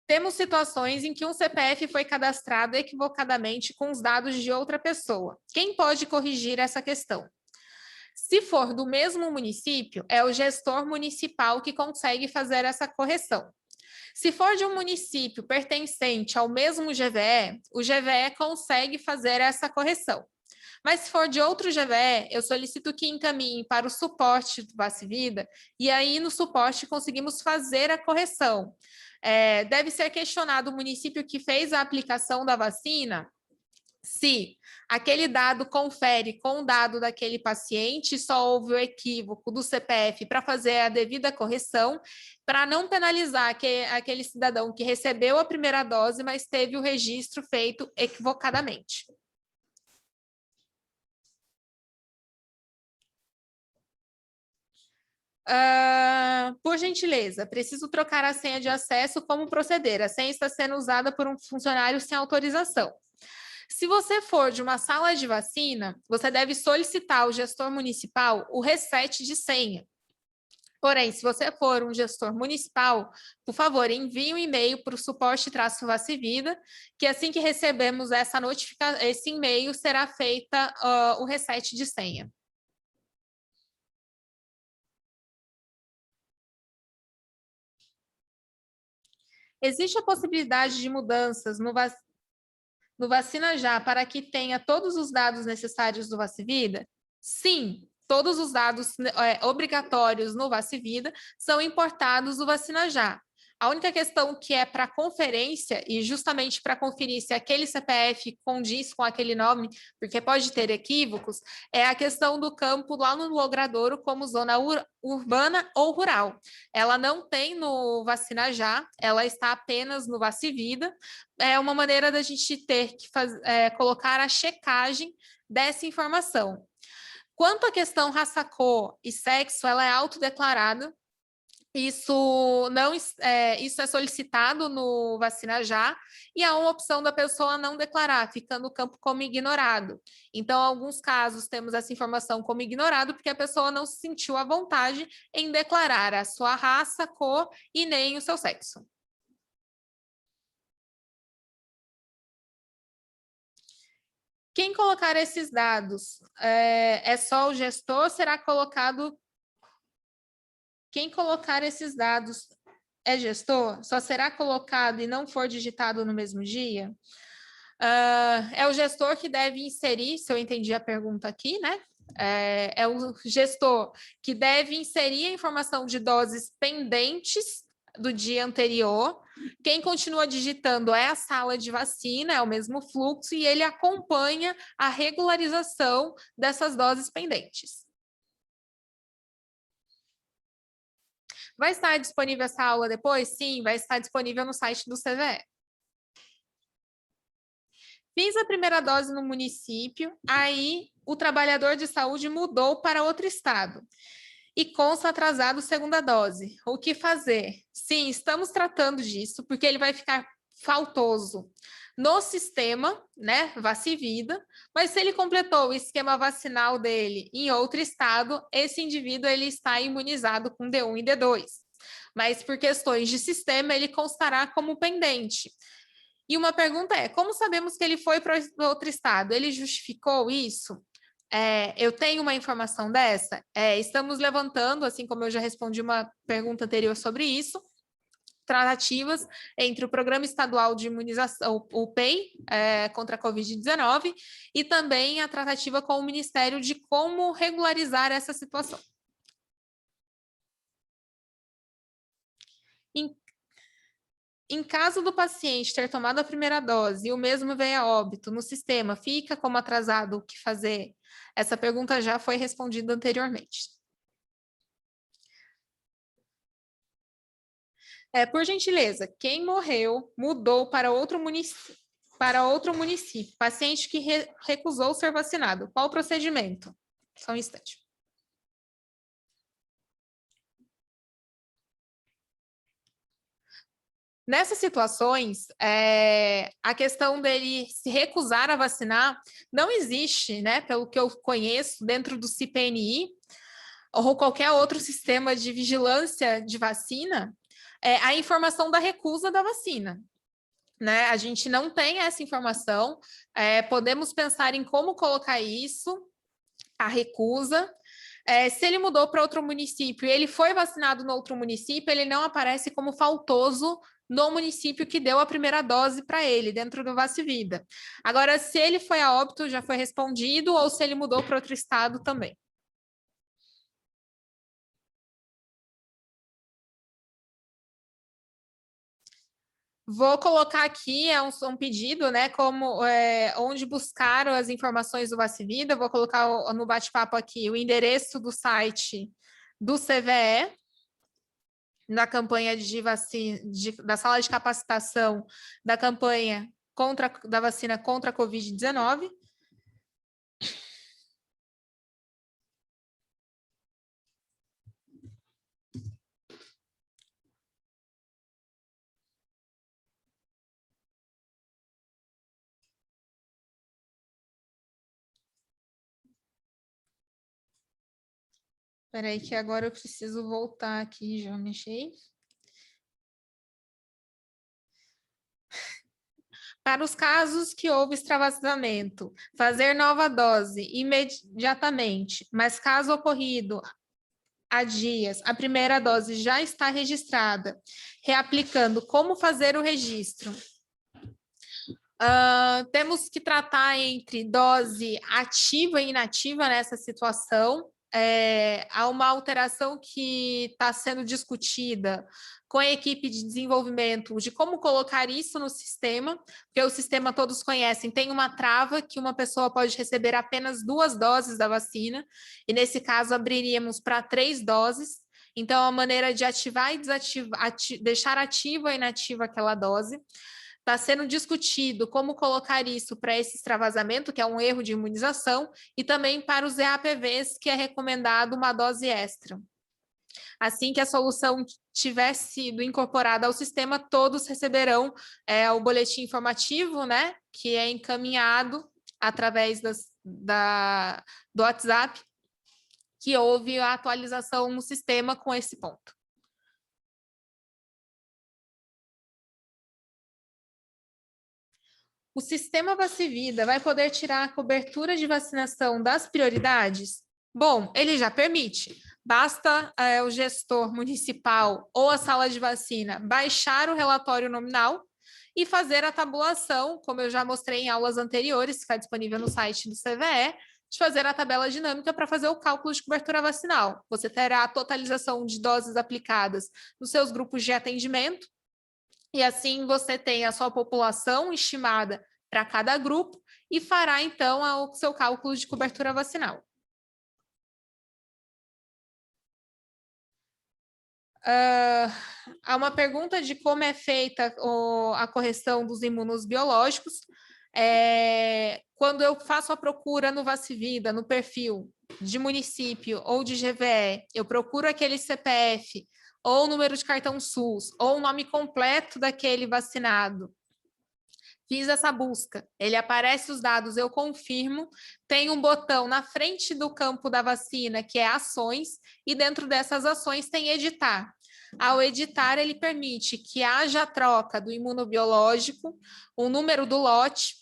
Temos situações em que um CPF foi cadastrado equivocadamente com os dados de outra pessoa. Quem pode corrigir essa questão? Se for do mesmo município, é o gestor municipal que consegue fazer essa correção. Se for de um município pertencente ao mesmo GVE, o GVE consegue fazer essa correção. Mas se for de outro GVE, eu solicito que encaminhe para o suporte do Vacivida e aí no suporte conseguimos fazer a correção. Deve ser questionado o município que fez a aplicação da vacina Se aquele dado confere com o dado daquele paciente, só houve o equívoco do CPF para fazer a devida correção, para não penalizar aquele cidadão que recebeu a primeira dose, mas teve o registro feito equivocadamente. Por gentileza, preciso trocar a senha de acesso. Como proceder? A senha está sendo usada por um funcionário sem autorização. Se você for de uma sala de vacina, você deve solicitar ao gestor municipal o reset de senha. Porém, se você for um gestor municipal, por favor, envie um e-mail para o suporte-vacivida, que assim que recebemos essa esse e-mail, será feita o reset de senha. Existe a possibilidade de mudanças no Vacina Já para que tenha todos os dados necessários do Vacivida? Sim, todos os dados obrigatórios no Vacivida são importados do Vacina Já. A única questão que é para conferência, e justamente para conferir se aquele CPF condiz com aquele nome, porque pode ter equívocos, é a questão do campo lá no logradouro como zona urbana ou rural. Ela não tem no Vacina Já, ela está apenas no Vacivida. É uma maneira da gente ter que colocar a checagem dessa informação. Quanto à questão raça, cor e sexo, ela é autodeclarada. Isso é solicitado no Vacina Já e há uma opção da pessoa não declarar, ficando o campo como ignorado. Então, em alguns casos, temos essa informação como ignorado porque a pessoa não se sentiu à vontade em declarar a sua raça, cor e nem o seu sexo. Quem colocar esses dados? É só o gestor? Será colocado... Quem colocar esses dados é gestor? Só será colocado e não for digitado no mesmo dia? É o gestor que deve inserir, se eu entendi a pergunta aqui, né? É o gestor que deve inserir a informação de doses pendentes do dia anterior. Quem continua digitando é a sala de vacina, é o mesmo fluxo, e ele acompanha a regularização dessas doses pendentes. Vai estar disponível essa aula depois? Sim, vai estar disponível no site do CVE. Fiz a primeira dose no município, aí o trabalhador de saúde mudou para outro estado e consta atrasado segunda dose. O que fazer? Sim, estamos tratando disso, porque ele vai ficar faltoso no sistema, né, Vacivida, mas se ele completou o esquema vacinal dele em outro estado, esse indivíduo ele está imunizado com D1 e D2. Mas por questões de sistema, ele constará como pendente. E uma pergunta é, como sabemos que ele foi para outro estado? Ele justificou isso? Eu tenho uma informação dessa? Estamos levantando, assim como eu já respondi uma pergunta anterior sobre isso, tratativas entre o Programa Estadual de Imunização, o PEI, contra a Covid-19, e também a tratativa com o Ministério de como regularizar essa situação. Em caso do paciente ter tomado a primeira dose e o mesmo veio a óbito no sistema, fica como atrasado o que fazer? Essa pergunta já foi respondida anteriormente. Por gentileza, quem morreu mudou para outro município, paciente que recusou ser vacinado. Qual o procedimento? Só um instante. Nessas situações, a questão dele se recusar a vacinar não existe, né? Pelo que eu conheço, dentro do CPNI ou qualquer outro sistema de vigilância de vacina, a informação da recusa da vacina. Né? A gente não tem essa informação, podemos pensar em como colocar isso, a recusa. Se ele mudou para outro município e ele foi vacinado no outro município, ele não aparece como faltoso no município que deu a primeira dose para ele, dentro do Vacivida. Agora, se ele foi a óbito, já foi respondido, ou se ele mudou para outro estado também. Vou colocar aqui, é um pedido, né, como onde buscar as informações do Vacivida. Vou colocar no bate-papo aqui o endereço do site do CVE, na campanha de vacina, da sala de capacitação da campanha da vacina contra a Covid-19. Espera aí que agora eu preciso voltar aqui, já mexi. Para os casos que houve extravasamento, fazer nova dose imediatamente, mas caso ocorrido há dias, a primeira dose já está registrada, reaplicando, como fazer o registro? Temos que tratar entre dose ativa e inativa nessa situação. Há uma alteração que está sendo discutida com a equipe de desenvolvimento de como colocar isso no sistema, porque o sistema todos conhecem, tem uma trava que uma pessoa pode receber apenas 2 doses da vacina, e nesse caso abriríamos para 3 doses. Então, a maneira de ativar e desativar, deixar ativa e inativa aquela dose. Está sendo discutido como colocar isso para esse extravasamento, que é um erro de imunização, e também para os EAPVs, que é recomendado uma dose extra. Assim que a solução tiver sido incorporada ao sistema, todos receberão o boletim informativo, né, que é encaminhado através do WhatsApp, que houve a atualização no sistema com esse ponto. O sistema Vacivida vai poder tirar a cobertura de vacinação das prioridades? Bom, ele já permite. Basta o gestor municipal ou a sala de vacina baixar o relatório nominal e fazer a tabulação, como eu já mostrei em aulas anteriores, que está disponível no site do CVE, de fazer a tabela dinâmica para fazer o cálculo de cobertura vacinal. Você terá a totalização de doses aplicadas nos seus grupos de atendimento, e assim você tem a sua população estimada para cada grupo e fará, então, o seu cálculo de cobertura vacinal. Há uma pergunta de como é feita a correção dos imunos biológicos. Quando eu faço a procura no Vacivida, no perfil de município ou de GVE, eu procuro aquele CPF ou número de cartão SUS, ou o nome completo daquele vacinado. Fiz essa busca, ele aparece os dados, eu confirmo, tem um botão na frente do campo da vacina, que é ações, e dentro dessas ações tem editar. Ao editar, ele permite que haja a troca do imunobiológico, o número do lote,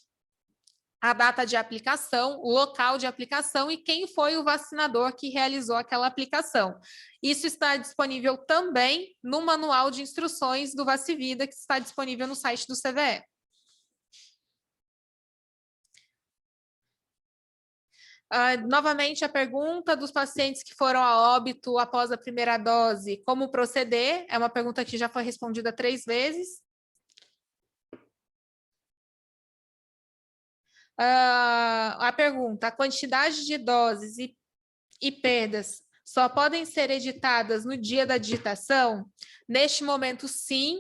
a data de aplicação, o local de aplicação e quem foi o vacinador que realizou aquela aplicação. Isso está disponível também no manual de instruções do Vacivida, que está disponível no site do CVE. Novamente, a pergunta dos pacientes que foram a óbito após a primeira dose, como proceder? É uma pergunta que já foi respondida 3 vezes. A pergunta, a quantidade de doses e perdas só podem ser editadas no dia da digitação? Neste momento, sim,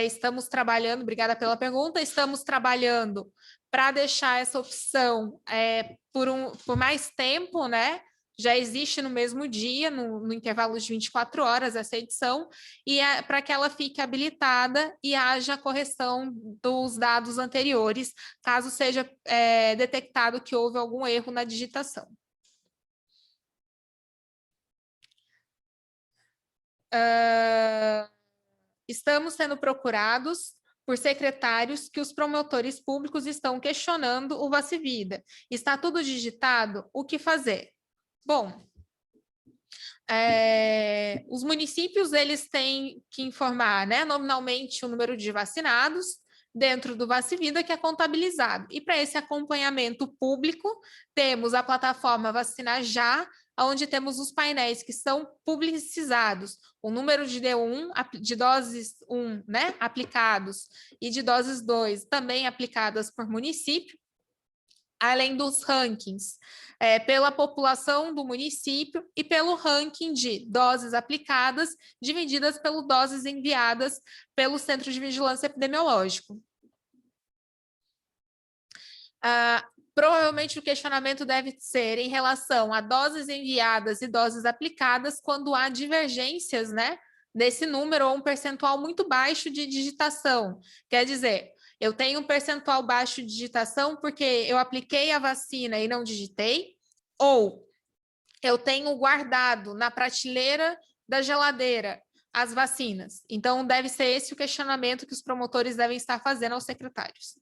estamos trabalhando, obrigada pela pergunta, estamos trabalhando para deixar essa opção por mais tempo, né? Já existe no mesmo dia, no intervalo de 24 horas, essa edição, e para que ela fique habilitada e haja correção dos dados anteriores, caso seja detectado que houve algum erro na digitação. Estamos sendo procurados por secretários que os promotores públicos estão questionando o Vacivida. Está tudo digitado? O que fazer? Bom, os municípios eles têm que informar, né, nominalmente o número de vacinados dentro do Vacivida, que é contabilizado. E para esse acompanhamento público, temos a plataforma Vacinar Já, onde temos os painéis que são publicizados, o número de D1, de doses 1, né, aplicados, e de doses 2, também aplicadas por município, além dos rankings pela população do município e pelo ranking de doses aplicadas, divididas pelo doses enviadas pelo Centro de Vigilância Epidemiológico. Provavelmente o questionamento deve ser em relação a doses enviadas e doses aplicadas quando há divergências, né, desse número ou um percentual muito baixo de digitação. Quer dizer, eu tenho um percentual baixo de digitação porque eu apliquei a vacina e não digitei, ou eu tenho guardado na prateleira da geladeira as vacinas. Então, deve ser esse o questionamento que os promotores devem estar fazendo aos secretários.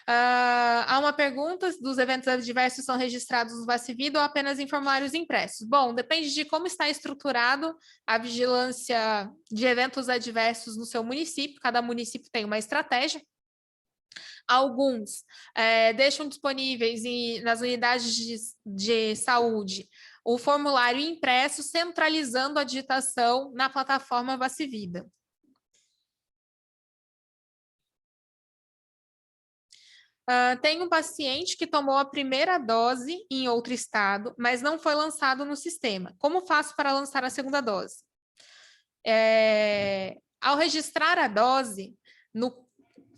Há uma pergunta: dos eventos adversos são registrados no Vacivida ou apenas em formulários impressos? Bom, depende de como está estruturado a vigilância de eventos adversos no seu município. Cada município tem uma estratégia. Alguns deixam disponíveis nas unidades de saúde o formulário impresso, centralizando a digitação na plataforma Vacivida. Tem um paciente que tomou a primeira dose em outro estado, mas não foi lançado no sistema. Como faço para lançar a segunda dose? Ao registrar a dose,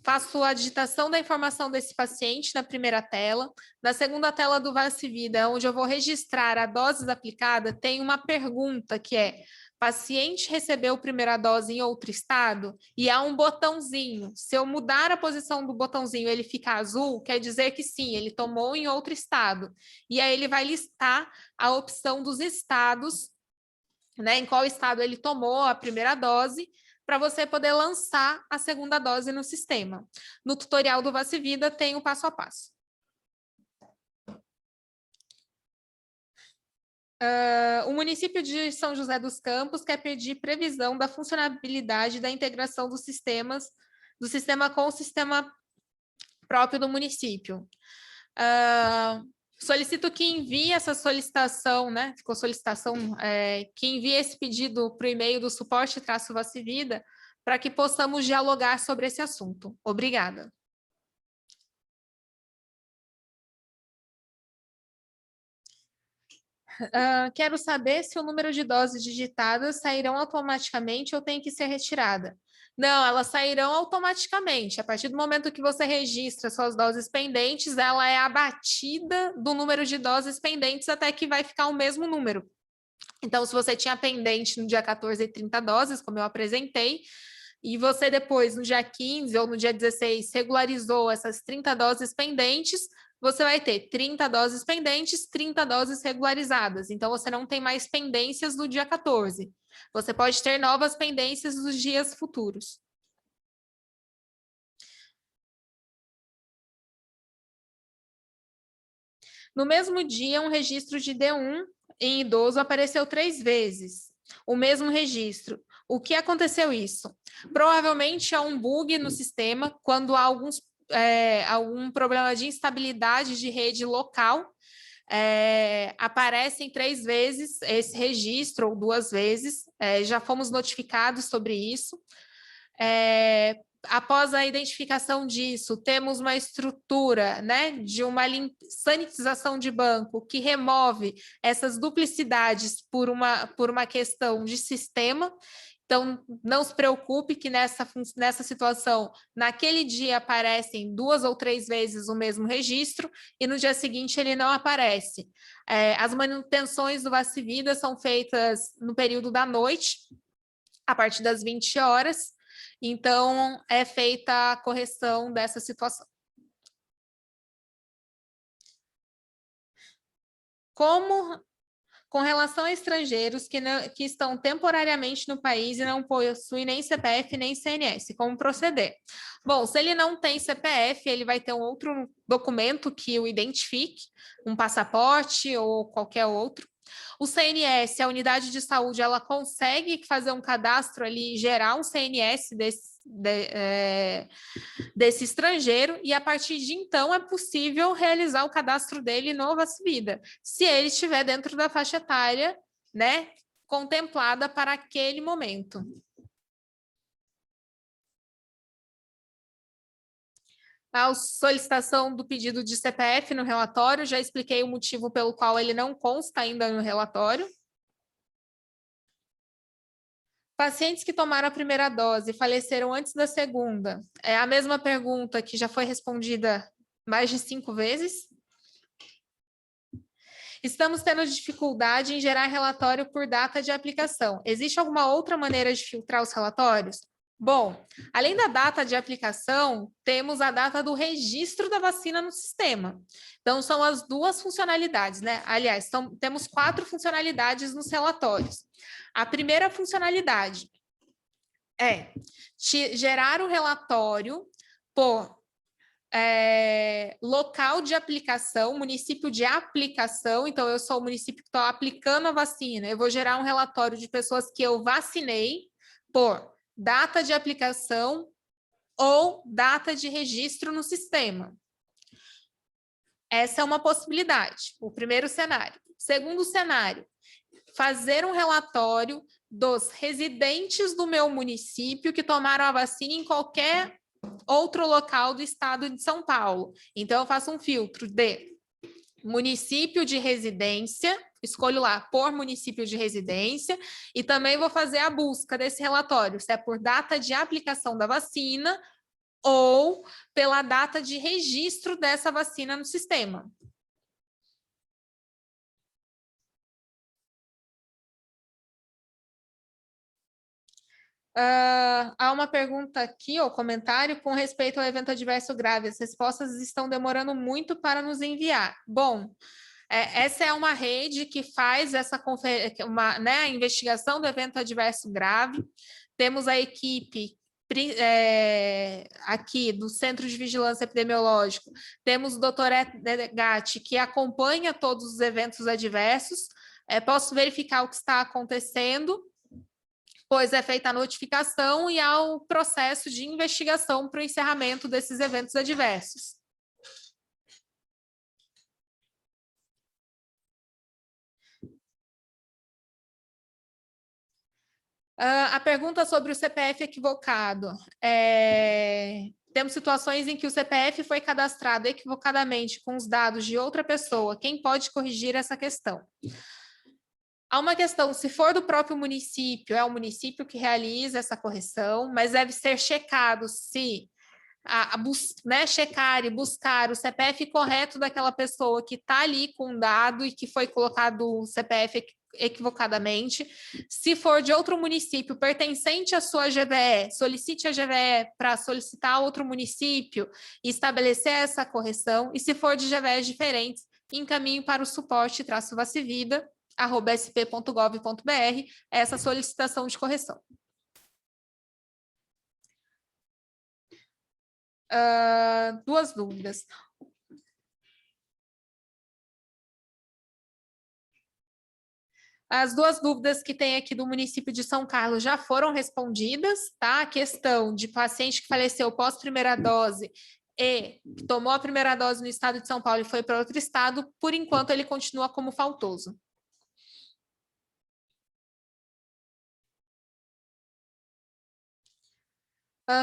faço a digitação da informação desse paciente na primeira tela. Na segunda tela do Vacivida, onde eu vou registrar a dose aplicada, tem uma pergunta que é: paciente recebeu primeira dose em outro estado? E há um botãozinho. Se eu mudar a posição do botãozinho, ele fica azul, quer dizer que sim, ele tomou em outro estado. E aí ele vai listar a opção dos estados, né, em qual estado ele tomou a primeira dose, para você poder lançar a segunda dose no sistema. No tutorial do Vacivida tem o passo a passo. O município de São José dos Campos quer pedir previsão da funcionalidade da integração do sistema com o sistema próprio do município. Solicito que envie essa solicitação, né? Ficou solicitação, que envie esse pedido para o e-mail do suporte-vacivida para que possamos dialogar sobre esse assunto. Obrigada. Quero saber se o número de doses digitadas sairão automaticamente ou tem que ser retirada. Não, elas sairão automaticamente. A partir do momento que você registra suas doses pendentes, ela é abatida do número de doses pendentes até que vai ficar o mesmo número. Então, se você tinha pendente no dia 14 30 doses, como eu apresentei, e você depois, no dia 15 ou no dia 16, regularizou essas 30 doses pendentes, você vai ter 30 doses pendentes, 30 doses regularizadas. Então, você não tem mais pendências do dia 14. Você pode ter novas pendências nos dias futuros. No mesmo dia, um registro de D1 em idoso apareceu 3 vezes. O mesmo registro. O que aconteceu isso? Provavelmente há um bug no sistema quando há algum problema de instabilidade de rede local. Aparecem 3 vezes esse registro, ou 2 vezes. Já fomos notificados sobre isso. Após a identificação disso, temos uma estrutura, né, de uma sanitização de banco que remove essas duplicidades por uma questão de sistema. Então, não se preocupe que nessa situação, naquele dia aparecem 2 ou 3 vezes o mesmo registro e no dia seguinte ele não aparece. As manutenções do Vacivida são feitas no período da noite, a partir das 20 horas, então é feita a correção dessa situação. Com relação a estrangeiros que estão temporariamente no país e não possuem nem CPF nem CNS, como proceder? Bom, se ele não tem CPF, ele vai ter um outro documento que o identifique, um passaporte ou qualquer outro. O CNS, a unidade de saúde, ela consegue fazer um cadastro ali, gerar um CNS desse estrangeiro, e a partir de então é possível realizar o cadastro dele no Vacivida, se ele estiver dentro da faixa etária, né, contemplada para aquele momento. A solicitação do pedido de CPF no relatório, já expliquei o motivo pelo qual ele não consta ainda no relatório. Pacientes que tomaram a primeira dose e faleceram antes da segunda, é a mesma pergunta que já foi respondida mais de 5 vezes. Estamos tendo dificuldade em gerar relatório por data de aplicação. Existe alguma outra maneira de filtrar os relatórios? Bom, além da data de aplicação, temos a data do registro da vacina no sistema. Então, são as duas funcionalidades, né? Aliás, temos 4 funcionalidades nos relatórios. A primeira funcionalidade é gerar o relatório por local de aplicação, município de aplicação. Então, eu sou o município que estou aplicando a vacina. Eu vou gerar um relatório de pessoas que eu vacinei por data de aplicação ou data de registro no sistema. Essa é uma possibilidade, o primeiro cenário. Segundo cenário, fazer um relatório dos residentes do meu município que tomaram a vacina em qualquer outro local do estado de São Paulo. Então, eu faço um filtro de município de residência, escolho lá por município de residência, e também vou fazer a busca desse relatório, se é por data de aplicação da vacina ou pela data de registro dessa vacina no sistema. Há uma pergunta aqui, ou comentário, com respeito ao evento adverso grave. As respostas estão demorando muito para nos enviar. Bom, essa é uma rede que faz essa a investigação do evento adverso grave. Temos a equipe aqui do Centro de Vigilância Epidemiológico, temos o doutor Gatti, que acompanha todos os eventos adversos. Posso verificar o que está acontecendo, pois é feita a notificação e há o processo de investigação para o encerramento desses eventos adversos. A pergunta sobre o CPF equivocado. Temos situações em que o CPF foi cadastrado equivocadamente com os dados de outra pessoa. Quem pode corrigir essa questão? Há uma questão, se for do próprio município, é o município que realiza essa correção, mas deve ser checado se checar e buscar o CPF correto daquela pessoa que está ali com o dado e que foi colocado o CPF equivocadamente. Se for de outro município pertencente à sua GVE, solicite a GVE para solicitar outro município e estabelecer essa correção. E se for de GVEs diferentes, encaminhe para o suporte-vacivida@sp.gov.br essa solicitação de correção. Duas dúvidas. As duas dúvidas que tem aqui do município de São Carlos já foram respondidas, tá? A questão de paciente que faleceu pós primeira dose e que tomou a primeira dose no estado de São Paulo e foi para outro estado, por enquanto ele continua como faltoso.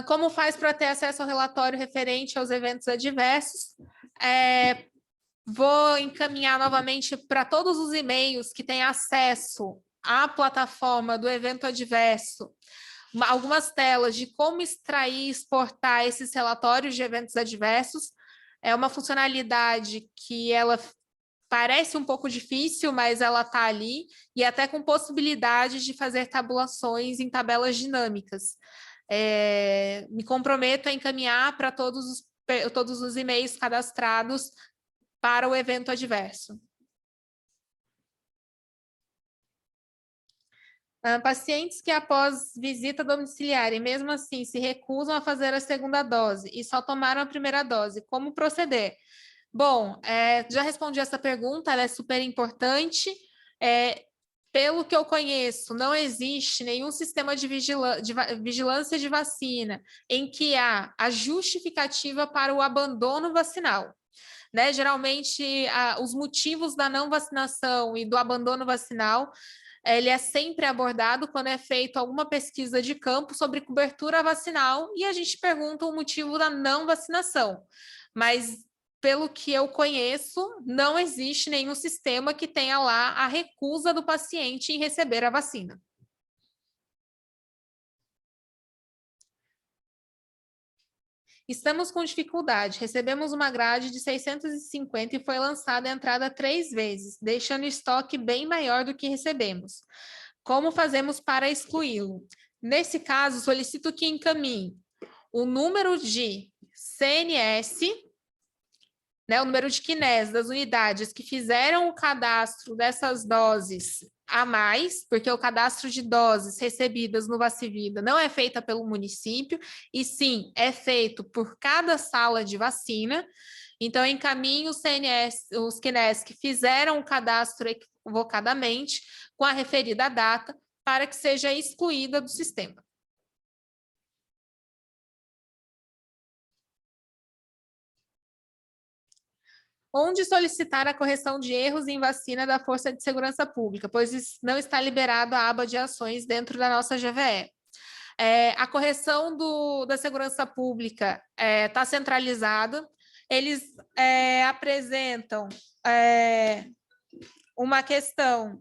Como faz para ter acesso ao relatório referente aos eventos adversos? Vou encaminhar novamente para todos os e-mails que têm acesso à plataforma do evento adverso, algumas telas de como extrair e exportar esses relatórios de eventos adversos. É uma funcionalidade que ela parece um pouco difícil, mas ela está ali, e até com possibilidade de fazer tabulações em tabelas dinâmicas. Me comprometo a encaminhar para todos os e-mails cadastrados para o evento adverso. Pacientes que após visita domiciliar e mesmo assim se recusam a fazer a segunda dose e só tomaram a primeira dose, como proceder? Bom, já respondi essa pergunta, ela é super importante. Pelo que eu conheço, não existe nenhum sistema de vigilância de vacina em que há a justificativa para o abandono vacinal. Né? Geralmente, os motivos da não vacinação e do abandono vacinal, ele é sempre abordado quando é feita alguma pesquisa de campo sobre cobertura vacinal e a gente pergunta o motivo da não vacinação. Mas, pelo que eu conheço, não existe nenhum sistema que tenha lá a recusa do paciente em receber a vacina. Estamos com dificuldade. Recebemos uma grade de 650 e foi lançada a entrada 3 vezes, deixando o estoque bem maior do que recebemos. Como fazemos para excluí-lo? Nesse caso, solicito que encaminhe o número de CNS, né, o número de CNES das unidades que fizeram o cadastro dessas doses a mais, porque o cadastro de doses recebidas no Vacivida não é feita pelo município, e sim é feito por cada sala de vacina. Então, encaminhe os CNS, os CNES que fizeram o cadastro equivocadamente com a referida data para que seja excluída do sistema. Onde solicitar a correção de erros em vacina da Força de Segurança Pública, pois não está liberado a aba de ações dentro da nossa GVE. A correção da segurança pública está centralizada, eles apresentam uma questão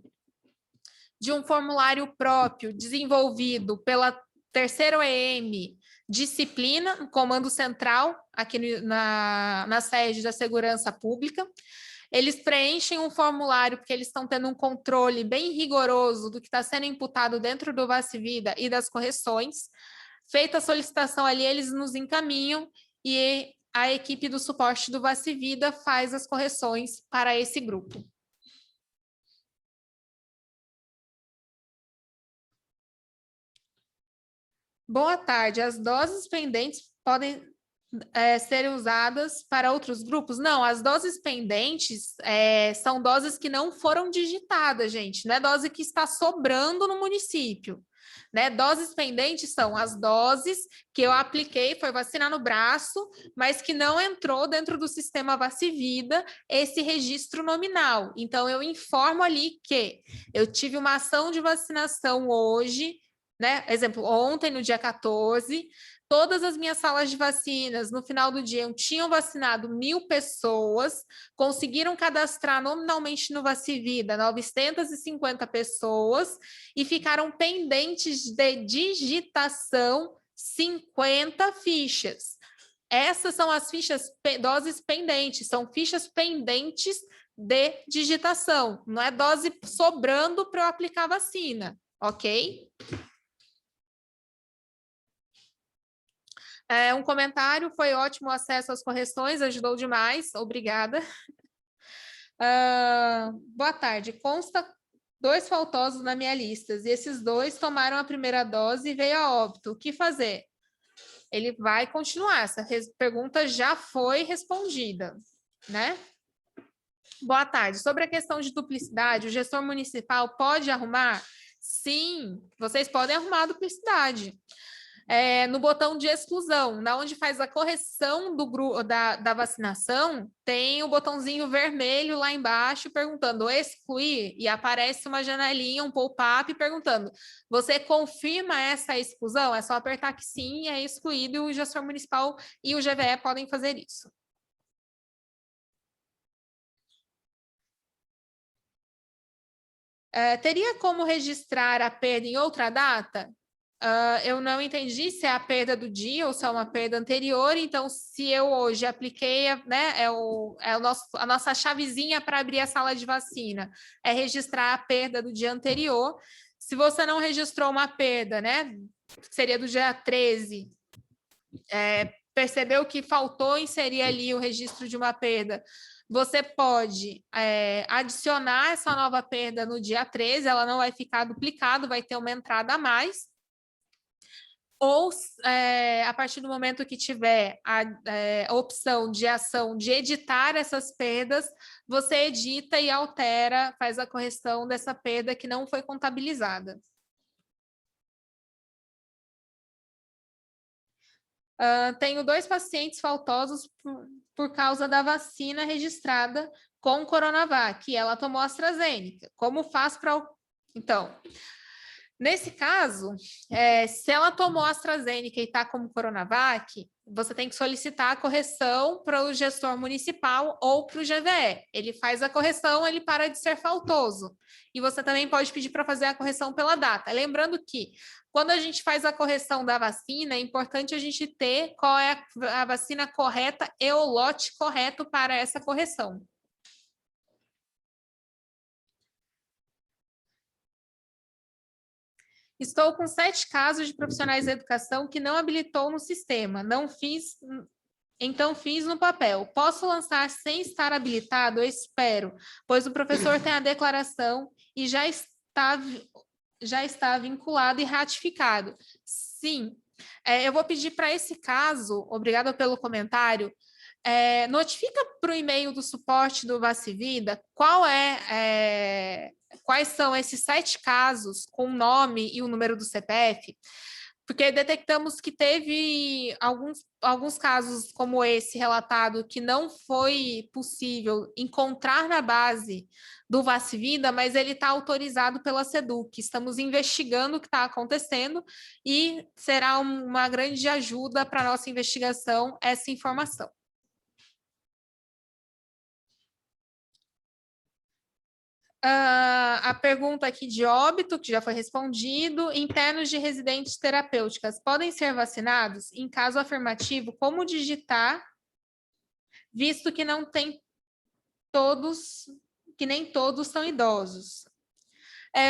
de um formulário próprio desenvolvido pela terceiro EM, disciplina, comando central, aqui na sede da Segurança Pública. Eles preenchem um formulário porque eles estão tendo um controle bem rigoroso do que está sendo imputado dentro do Vacivida e das correções. Feita a solicitação ali, eles nos encaminham e a equipe do suporte do Vacivida faz as correções para esse grupo. Boa tarde. As doses pendentes podem ser usadas para outros grupos? Não, as doses pendentes são doses que não foram digitadas, gente. Não é dose que está sobrando no município. Né? Doses pendentes são as doses que eu apliquei, foi vacinar no braço, mas que não entrou dentro do sistema Vacivida esse registro nominal. Então, eu informo ali que eu tive uma ação de vacinação hoje, né? Exemplo, ontem, no dia 14, todas as minhas salas de vacinas, no final do dia, tinham vacinado 1.000 pessoas, conseguiram cadastrar nominalmente no Vacivida 950 pessoas e ficaram pendentes de digitação 50 fichas. Essas são as fichas, doses pendentes, são fichas pendentes de digitação, não é dose sobrando para eu aplicar vacina, ok? Um comentário, foi ótimo o acesso às correções, ajudou demais, obrigada. Boa tarde, consta 2 faltosos na minha lista, e esses 2 tomaram a primeira dose e veio a óbito, o que fazer? Ele vai continuar, essa pergunta já foi respondida, né? Boa tarde, sobre a questão de duplicidade, o gestor municipal pode arrumar? Sim, vocês podem arrumar a duplicidade. No botão de exclusão, na onde faz a correção da vacinação, tem o botãozinho vermelho lá embaixo perguntando excluir, e aparece uma janelinha, um pop-up perguntando, você confirma essa exclusão? É só apertar que sim, é excluído, e o gestor municipal e o GVE podem fazer isso. Teria como registrar a perda em outra data? Eu não entendi se é a perda do dia ou se é uma perda anterior, então se eu hoje apliquei, né, a nossa chavezinha para abrir a sala de vacina, é registrar a perda do dia anterior. Se você não registrou uma perda, né, seria do dia 13, percebeu que faltou inserir ali o registro de uma perda, você pode adicionar essa nova perda no dia 13, ela não vai ficar duplicado, vai ter uma entrada a mais. ou a partir do momento que tiver a opção de ação de editar essas perdas, você edita e altera, faz a correção dessa perda que não foi contabilizada. Tenho 2 pacientes faltosos por causa da vacina registrada com Coronavac, e ela tomou AstraZeneca. Como faz para... Então, nesse caso, se ela tomou AstraZeneca e está como Coronavac, você tem que solicitar a correção para o gestor municipal ou para o GVE. Ele faz a correção, ele para de ser faltoso. E você também pode pedir para fazer a correção pela data. Lembrando que, quando a gente faz a correção da vacina, é importante a gente ter qual é a vacina correta e o lote correto para essa correção. Estou com 7 casos de profissionais da educação que não habilitou no sistema. Então fiz no papel. Posso lançar sem estar habilitado? Eu espero, pois o professor tem a declaração e já está vinculado e ratificado. Sim, eu vou pedir para esse caso, obrigada pelo comentário, notifica para o e-mail do suporte do Vacivida quais são esses 7 casos com o nome e o número do CPF, porque detectamos que teve alguns casos como esse relatado que não foi possível encontrar na base do Vacivida, mas ele está autorizado pela SEDUC. Estamos investigando o que está acontecendo e será uma grande ajuda para a nossa investigação essa informação. A pergunta aqui de óbito, que já foi respondido, internos de residentes terapêuticas podem ser vacinados? Em caso afirmativo, como digitar, visto que não tem todos, que nem todos são idosos?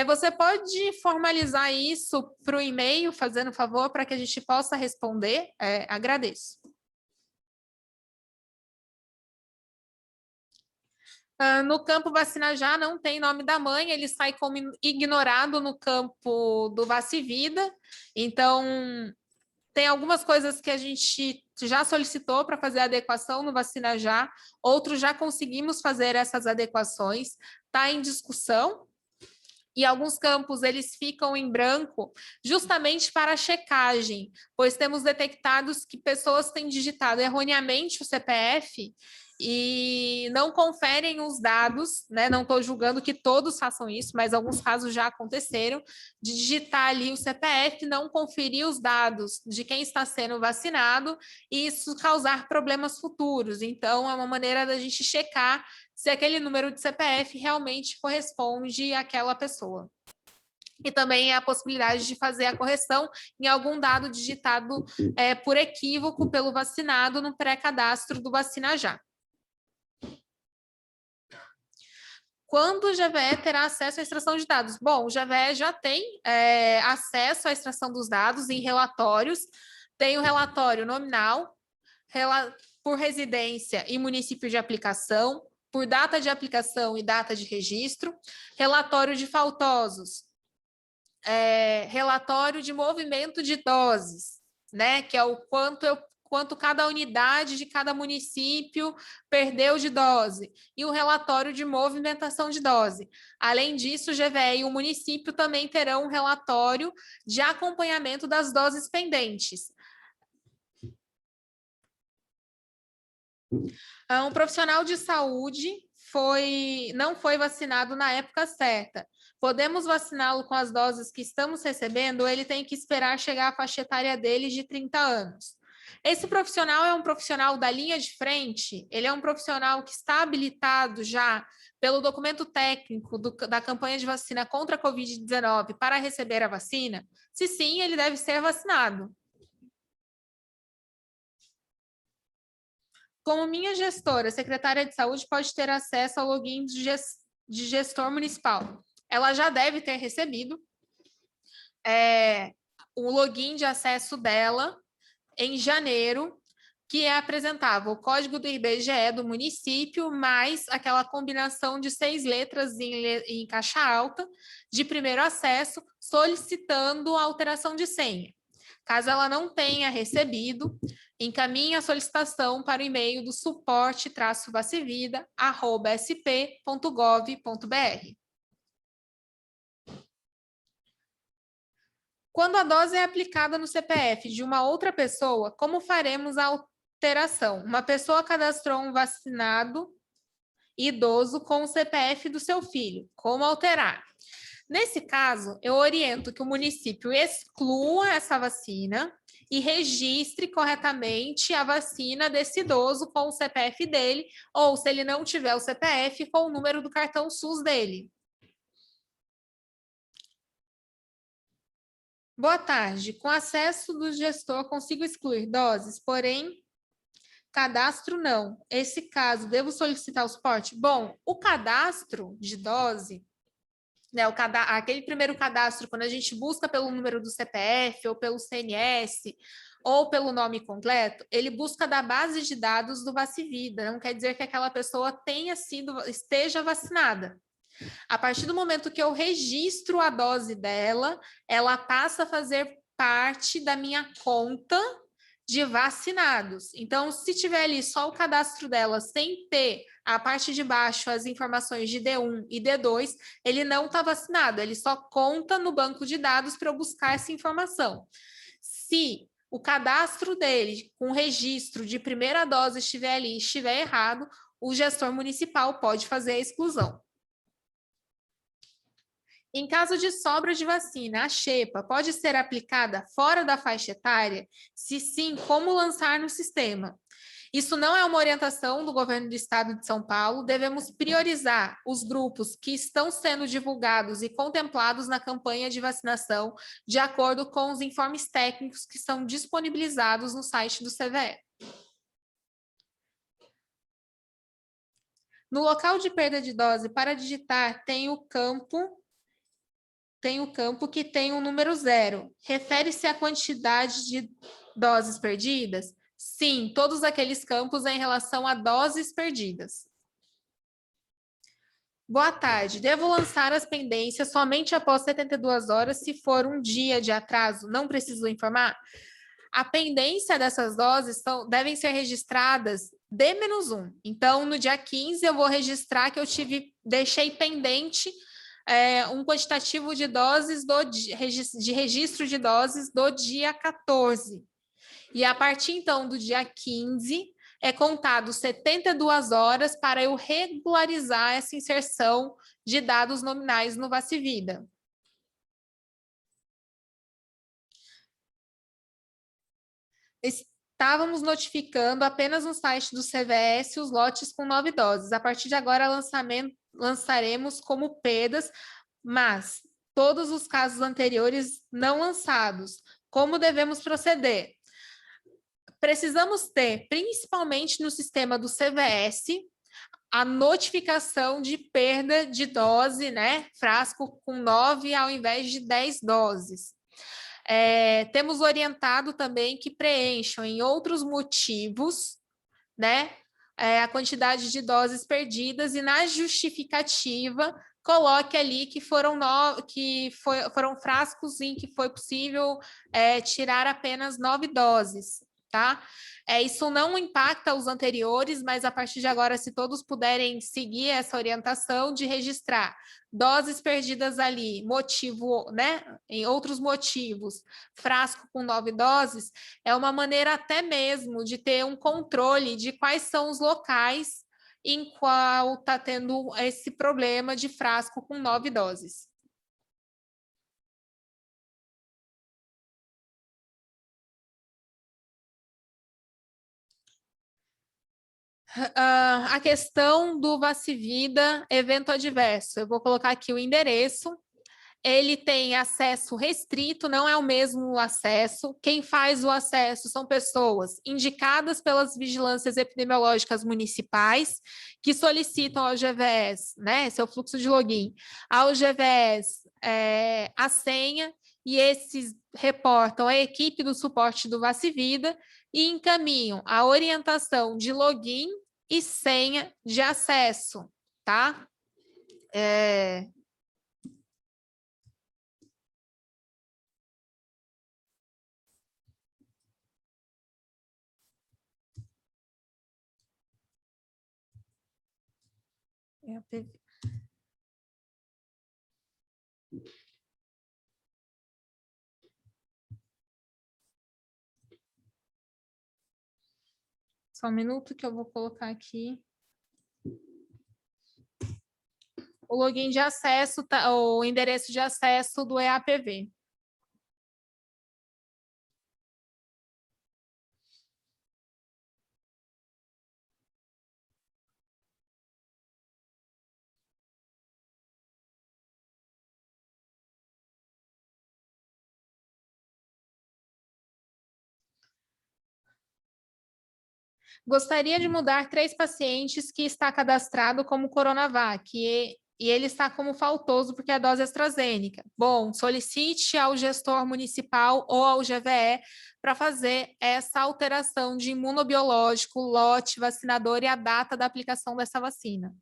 Você pode formalizar isso para o e-mail, fazendo favor, para que a gente possa responder? Agradeço. No campo Vacina Já não tem nome da mãe, ele sai como ignorado no campo do Vacivida. Então, tem algumas coisas que a gente já solicitou para fazer adequação no Vacina Já, outros já conseguimos fazer essas adequações, está em discussão. E alguns campos eles ficam em branco justamente para checagem, pois temos detectados que pessoas têm digitado erroneamente o CPF e não conferem os dados, né? Não estou julgando que todos façam isso, mas alguns casos já aconteceram, de digitar ali o CPF, não conferir os dados de quem está sendo vacinado e isso causar problemas futuros. Então, é uma maneira da gente checar se aquele número de CPF realmente corresponde àquela pessoa. E também a possibilidade de fazer a correção em algum dado digitado por equívoco pelo vacinado no pré-cadastro do Vacina Já. Quando o GVE terá acesso à extração de dados? Bom, o GVE já tem acesso à extração dos dados em relatórios. Tem o relatório nominal, por residência e município de aplicação, por data de aplicação e data de registro, relatório de faltosos, relatório de movimento de doses, né, que é o quanto cada unidade de cada município perdeu de dose, e o relatório de movimentação de dose. Além disso, o GVE e o município também terão um relatório de acompanhamento das doses pendentes. Um profissional de saúde não foi vacinado na época certa. Podemos vaciná-lo com as doses que estamos recebendo ou ele tem que esperar chegar à faixa etária dele de 30 anos? Esse profissional é um profissional da linha de frente? Ele é um profissional que está habilitado já pelo documento técnico da campanha de vacina contra a Covid-19 para receber a vacina? Se sim, ele deve ser vacinado. Como minha gestora, secretária de saúde pode ter acesso ao login de gestor municipal. Ela já deve ter recebido o login de acesso dela em janeiro, que apresentava o código do IBGE do município, mais aquela combinação de 6 letras em caixa alta, de primeiro acesso, solicitando a alteração de senha. Caso ela não tenha recebido, encaminhe a solicitação para o e-mail do suporte-vacivida@sp.gov.br. Quando a dose é aplicada no CPF de uma outra pessoa, como faremos a alteração? Uma pessoa cadastrou um vacinado idoso com o CPF do seu filho. Como alterar? Nesse caso, eu oriento que o município exclua essa vacina e registre corretamente a vacina desse idoso com o CPF dele, ou se ele não tiver o CPF, com o número do cartão SUS dele. Boa tarde. Com acesso do gestor, consigo excluir doses, porém, cadastro não. Esse caso, devo solicitar o suporte? Bom, o cadastro de dose, né, aquele primeiro cadastro, quando a gente busca pelo número do CPF, ou pelo CNS, ou pelo nome completo, ele busca da base de dados do Vacivida. Não quer dizer que aquela pessoa esteja vacinada. A partir do momento que eu registro a dose dela, ela passa a fazer parte da minha conta de vacinados. Então, se tiver ali só o cadastro dela sem ter a parte de baixo as informações de D1 e D2, ele não está vacinado, ele só conta no banco de dados para eu buscar essa informação. Se o cadastro dele com registro de primeira dose estiver ali e estiver errado, o gestor municipal pode fazer a exclusão. Em caso de sobra de vacina, a xepa pode ser aplicada fora da faixa etária? Se sim, como lançar no sistema? Isso não é uma orientação do governo do estado de São Paulo, devemos priorizar os grupos que estão sendo divulgados e contemplados na campanha de vacinação, de acordo com os informes técnicos que são disponibilizados no site do CVE. No local de perda de dose, para digitar, tem o campo que tem o número 0. Refere-se à quantidade de doses perdidas? Sim, todos aqueles campos em relação a doses perdidas. Boa tarde. Devo lançar as pendências somente após 72 horas se for um dia de atraso? Não preciso informar? A pendência dessas doses devem ser registradas D-1. Então, no dia 15, eu vou registrar que eu deixei pendente um quantitativo de doses de registro de doses do dia 14. E a partir, então, do dia 15, é contado 72 horas para eu regularizar essa inserção de dados nominais no Vacivida. Estávamos notificando apenas no site do CVS os lotes com 9 doses. A partir de agora, lançaremos como PEDAS, mas todos os casos anteriores não lançados. Como devemos proceder? Precisamos ter, principalmente no sistema do CVS, a notificação de perda de dose, né? Frasco com 9 ao invés de 10 doses. Temos orientado também que preencham em outros motivos, né? A quantidade de doses perdidas e na justificativa coloque ali que foram frascos em que foi possível tirar apenas 9 doses, tá? Isso não impacta os anteriores, mas a partir de agora, se todos puderem seguir essa orientação de registrar doses perdidas ali, motivo, né? Em outros motivos, frasco com 9 doses, é uma maneira até mesmo de ter um controle de quais são os locais em qual está tendo esse problema de frasco com 9 doses. A questão do Vacivida, evento adverso. Eu vou colocar aqui o endereço. Ele tem acesso restrito, não é o mesmo acesso. Quem faz o acesso são pessoas indicadas pelas vigilâncias epidemiológicas municipais, que solicitam ao GVS, né, seu fluxo de login, ao GVS a senha, e esses reportam à equipe do suporte do Vacivida e encaminham a orientação de login e senha de acesso, tá? EAPV. Só um minuto que eu vou colocar aqui. O login de acesso, o endereço de acesso do EAPV. Gostaria de mudar 3 pacientes que está cadastrado como Coronavac e ele está como faltoso porque é a dose AstraZeneca. Bom, solicite ao gestor municipal ou ao GVE para fazer essa alteração de imunobiológico, lote, vacinador e a data da aplicação dessa vacina.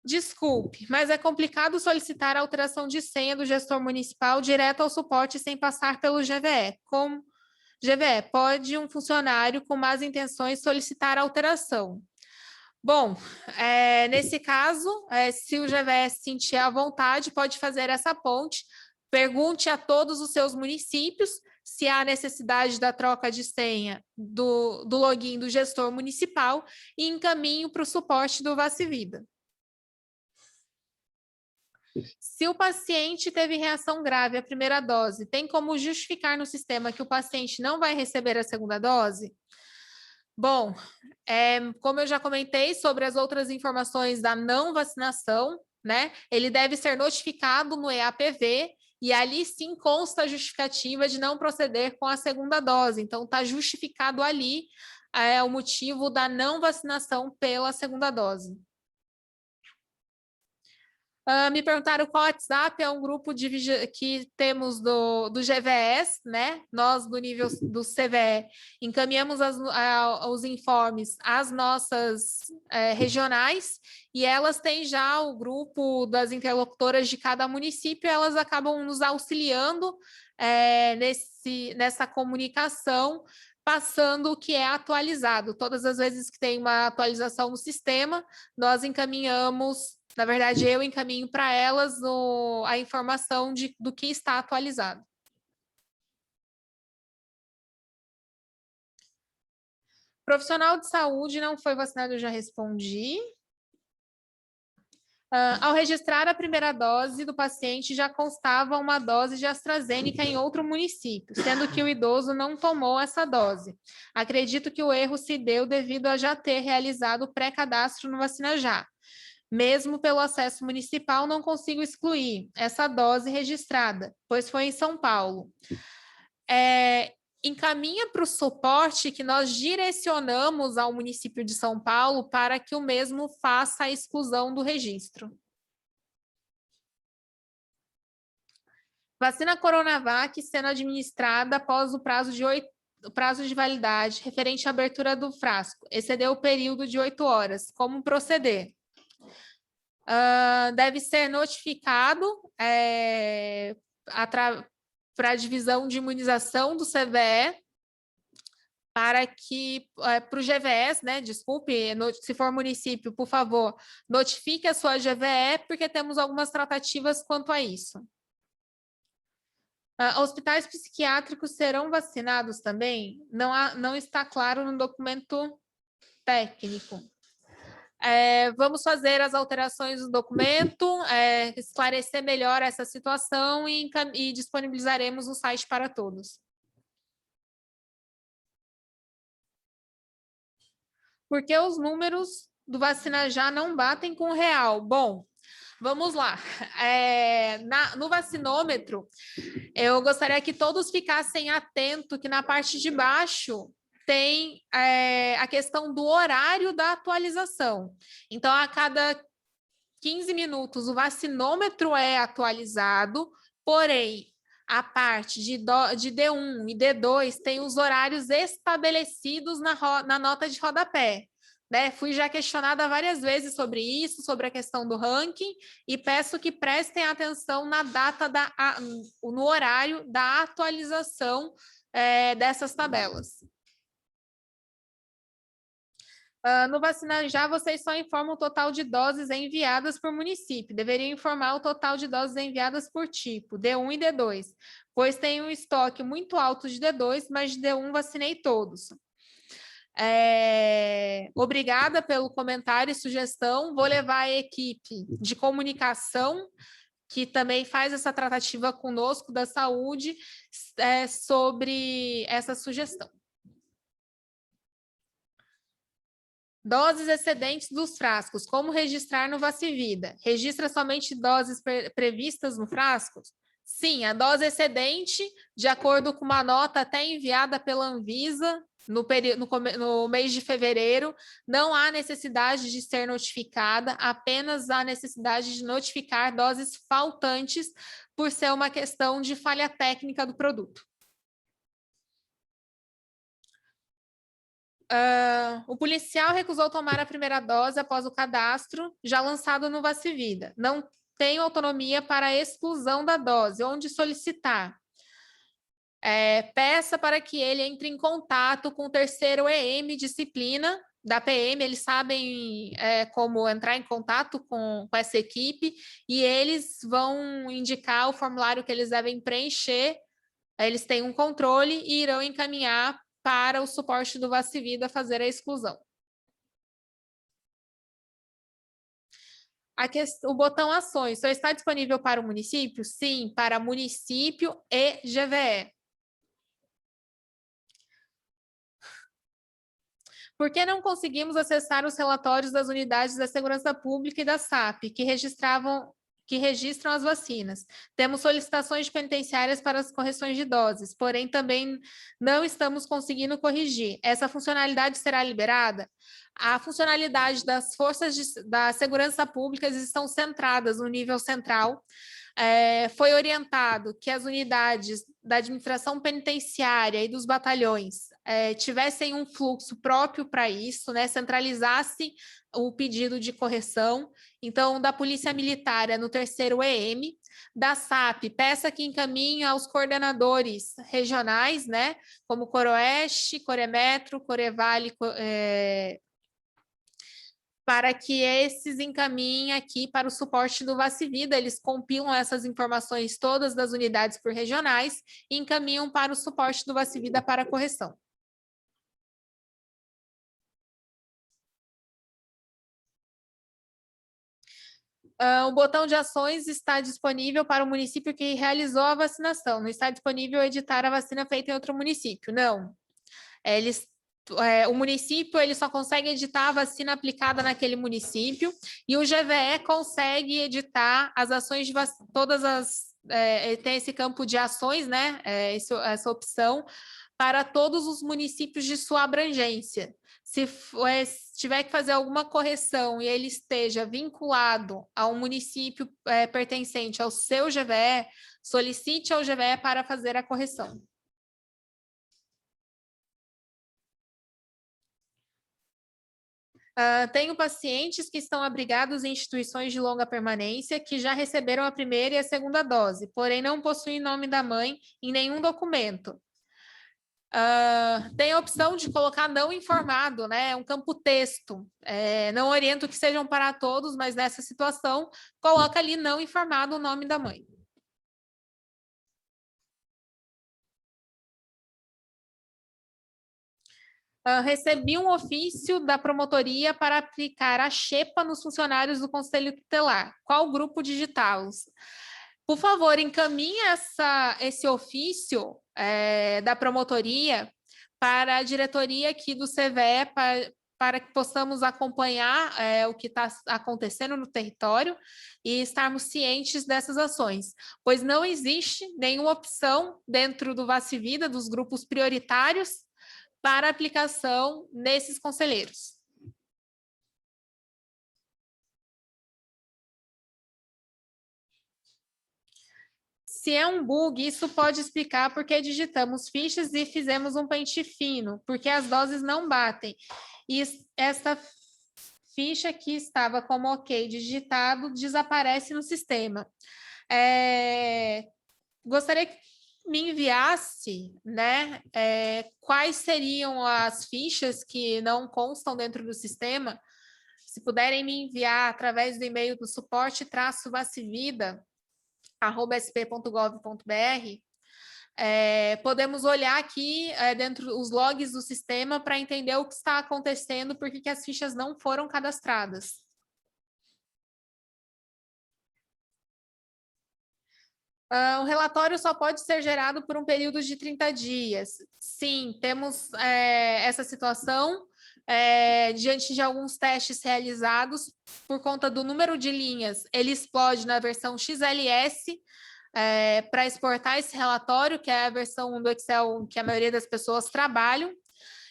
Desculpe, mas é complicado solicitar a alteração de senha do gestor municipal direto ao suporte sem passar pelo GVE. Como GVE, pode um funcionário com más intenções solicitar a alteração? Bom, nesse caso, se o GVE se sentir à vontade, pode fazer essa ponte, pergunte a todos os seus municípios se há necessidade da troca de senha do login do gestor municipal e encaminhe para o suporte do Vacivida. Se o paciente teve reação grave à primeira dose, tem como justificar no sistema que o paciente não vai receber a segunda dose? Bom, como eu já comentei sobre as outras informações da não vacinação, né? Ele deve ser notificado no EAPV e ali sim consta a justificativa de não proceder com a segunda dose. Então, está justificado ali o motivo da não vacinação pela segunda dose. Me perguntaram qual WhatsApp é um grupo que temos do GVS, né? Nós, do nível do CVE, encaminhamos os informes às nossas regionais e elas têm já o grupo das interlocutoras de cada município, elas acabam nos auxiliando nessa comunicação, passando o que é atualizado. Todas as vezes que tem uma atualização no sistema, nós encaminhamos. Na verdade, eu encaminho para elas a informação do que está atualizado. Profissional de saúde não foi vacinado, eu já respondi. Ao registrar a primeira dose do paciente, já constava uma dose de AstraZeneca em outro município, sendo que o idoso não tomou essa dose. Acredito que o erro se deu devido a já ter realizado o pré-cadastro no Vacina Já. Mesmo pelo acesso municipal, não consigo excluir essa dose registrada, pois foi em São Paulo. Encaminha para o suporte que nós direcionamos ao município de São Paulo para que o mesmo faça a exclusão do registro. Vacina Coronavac sendo administrada após o prazo de validade referente à abertura do frasco, excedeu o período de 8 horas. Como proceder? Deve ser notificado para a divisão de imunização do CVE, para o GVS, né? Desculpe, se for município, por favor, notifique a sua GVE, porque temos algumas tratativas quanto a isso. Hospitais psiquiátricos serão vacinados também? Não está claro no documento técnico. Vamos fazer as alterações do documento, esclarecer melhor essa situação e disponibilizaremos o site para todos. Por que os números do Vacina Já não batem com o real? Bom, vamos lá. No vacinômetro, eu gostaria que todos ficassem atentos que na parte de baixo tem a questão do horário da atualização. Então, a cada 15 minutos, o vacinômetro é atualizado, porém, a parte de D1 e D2 tem os horários estabelecidos na nota de rodapé. Né? Fui já questionada várias vezes sobre isso, sobre a questão do ranking, e peço que prestem atenção na data no horário da atualização dessas tabelas. No Vacina Já, vocês só informam o total de doses enviadas por município. Deveriam informar o total de doses enviadas por tipo, D1 e D2, pois tem um estoque muito alto de D2, mas de D1 vacinei todos. Obrigada pelo comentário e sugestão. Vou levar a equipe de comunicação, que também faz essa tratativa conosco da saúde, sobre essa sugestão. Doses excedentes dos frascos. Como registrar no Vacivida? Registra somente doses previstas no frasco? Sim, a dose excedente, de acordo com uma nota até enviada pela Anvisa no mês de fevereiro, não há necessidade de ser notificada, apenas há necessidade de notificar doses faltantes por ser uma questão de falha técnica do produto. O policial recusou tomar a primeira dose após o cadastro já lançado no Vacivida. Não tem autonomia para a exclusão da dose. Onde solicitar? Peça para que ele entre em contato com o terceiro EM disciplina da PM, eles sabem como entrar em contato com essa equipe e eles vão indicar o formulário que eles devem preencher. Eles têm um controle e irão encaminhar para o suporte do Vacivida fazer a exclusão. O botão ações, só está disponível para o município? Sim, para município e GVE. Por que não conseguimos acessar os relatórios das unidades da Segurança Pública e da SAP, que registram as vacinas? Temos solicitações penitenciárias para as correções de doses, porém também não estamos conseguindo corrigir. Essa funcionalidade será liberada? A funcionalidade das forças da segurança pública estão centradas no nível central. Foi orientado que as unidades da administração penitenciária e dos batalhões tivessem um fluxo próprio para isso, né, centralizasse o pedido de correção. Então, da Polícia Militar no terceiro EM, da SAP, peça que encaminhe aos coordenadores regionais, né, como Coroeste, Coremetro, Corevale, para que esses encaminhem aqui para o suporte do Vacivida. Eles compilam essas informações todas das unidades por regionais e encaminham para o suporte do Vacivida para correção. O botão de ações está disponível para o município que realizou a vacinação. Não está disponível editar a vacina feita em outro município. Não. O município ele só consegue editar a vacina aplicada naquele município e o GVE consegue editar as ações de todas as tem esse campo de ações, né? Essa opção para todos os municípios de sua abrangência. Se tiver que fazer alguma correção e ele esteja vinculado a um município pertencente ao seu GVE, solicite ao GVE para fazer a correção. Tenho pacientes que estão abrigados em instituições de longa permanência que já receberam a primeira e a segunda dose, porém não possuem nome da mãe em nenhum documento. Tem a opção de colocar não informado, né? Um campo texto. Não oriento que sejam para todos, mas nessa situação, coloca ali não informado o nome da mãe. Recebi um ofício da promotoria para aplicar a xepa nos funcionários do Conselho Tutelar. Qual grupo digitá-los? Por favor, encaminhe esse ofício da promotoria para a diretoria aqui do CVE, para que possamos acompanhar o que está acontecendo no território e estarmos cientes dessas ações, pois não existe nenhuma opção dentro do Vacivida, dos grupos prioritários, para aplicação nesses conselheiros. Se é um bug, isso pode explicar porque digitamos fichas e fizemos um pente fino, porque as doses não batem. E essa ficha que estava como ok digitado desaparece no sistema. Gostaria me enviasse, né, quais seriam as fichas que não constam dentro do sistema, se puderem me enviar através do e-mail do suporte-vacivida@sp.gov.br, podemos olhar aqui dentro os logs do sistema para entender o que está acontecendo, porque que as fichas não foram cadastradas. O relatório só pode ser gerado por um período de 30 dias. Sim, temos essa situação diante de alguns testes realizados, por conta do número de linhas, ele explode na versão XLS, para exportar esse relatório, que é a versão do Excel que a maioria das pessoas trabalham.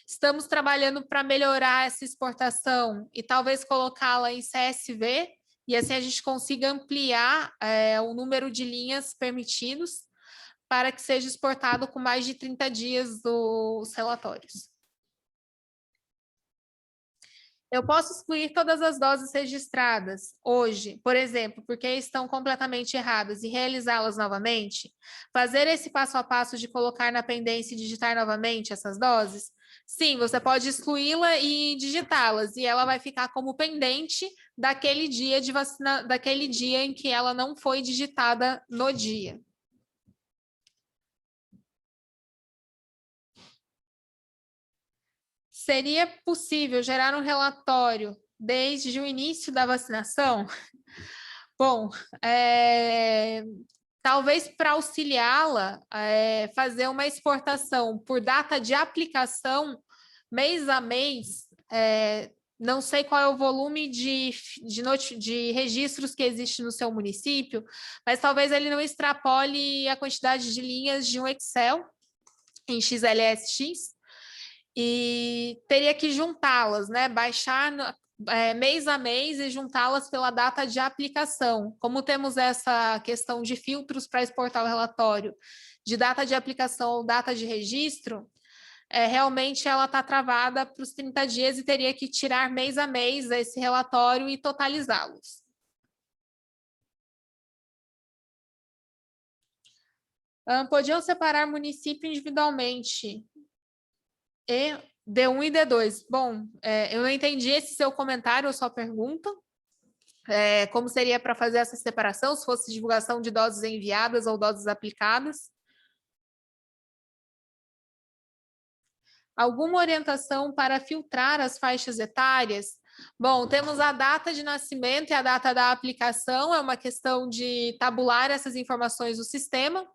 Estamos trabalhando para melhorar essa exportação e talvez colocá-la em CSV, e assim a gente consiga ampliar o número de linhas permitidos para que seja exportado com mais de 30 dias dos relatórios. Eu posso excluir todas as doses registradas hoje, por exemplo, porque estão completamente erradas, e realizá-las novamente? Fazer esse passo a passo de colocar na pendência e digitar novamente essas doses? Sim, você pode excluí-la e digitá-las, e ela vai ficar como pendente daquele dia de vacina, daquele dia em que ela não foi digitada no dia. Seria possível gerar um relatório desde o início da vacinação? Bom, talvez para auxiliá-la, fazer uma exportação por data de aplicação, mês a mês, não sei qual é o volume de registros que existe no seu município, mas talvez ele não extrapole a quantidade de linhas de um Excel em XLSX, e teria que juntá-las, né? Baixar mês a mês e juntá-las pela data de aplicação. Como temos essa questão de filtros para exportar o relatório de data de aplicação ou data de registro, realmente ela está travada para os 30 dias e teria que tirar mês a mês esse relatório e totalizá-los. Podiam separar município individualmente e D1 e D2. Bom, eu não entendi esse seu comentário ou sua pergunta. Como seria para fazer essa separação, se fosse divulgação de doses enviadas ou doses aplicadas? Alguma orientação para filtrar as faixas etárias? Bom, temos a data de nascimento e a data da aplicação, é uma questão de tabular essas informações no sistema,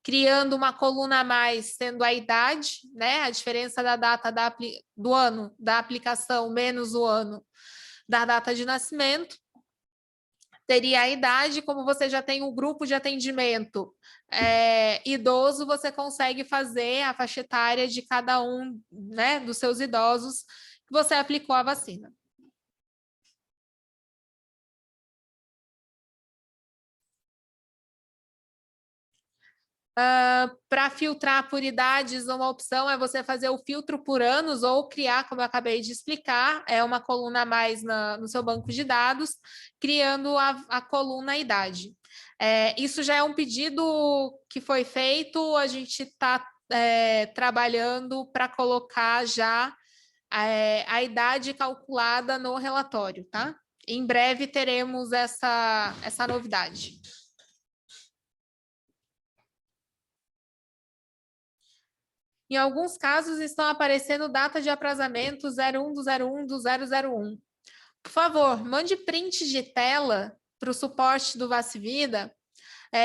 criando uma coluna a mais, sendo a idade, né? A diferença da data do ano da aplicação menos o ano da data de nascimento. Teria a idade, como você já tem um grupo de atendimento idoso, você consegue fazer a faixa etária de cada um, né, dos seus idosos que você aplicou a vacina. Para filtrar por idades, uma opção é você fazer o filtro por anos ou criar, como eu acabei de explicar, uma coluna a mais no seu banco de dados, criando a coluna idade. Isso já é um pedido que foi feito, a gente está trabalhando para colocar já a idade calculada no relatório, tá? Em breve teremos essa novidade. Em alguns casos, estão aparecendo data de aprazamento 01 do 01 do 001. Por favor, mande print de tela para o suporte do Vacivida,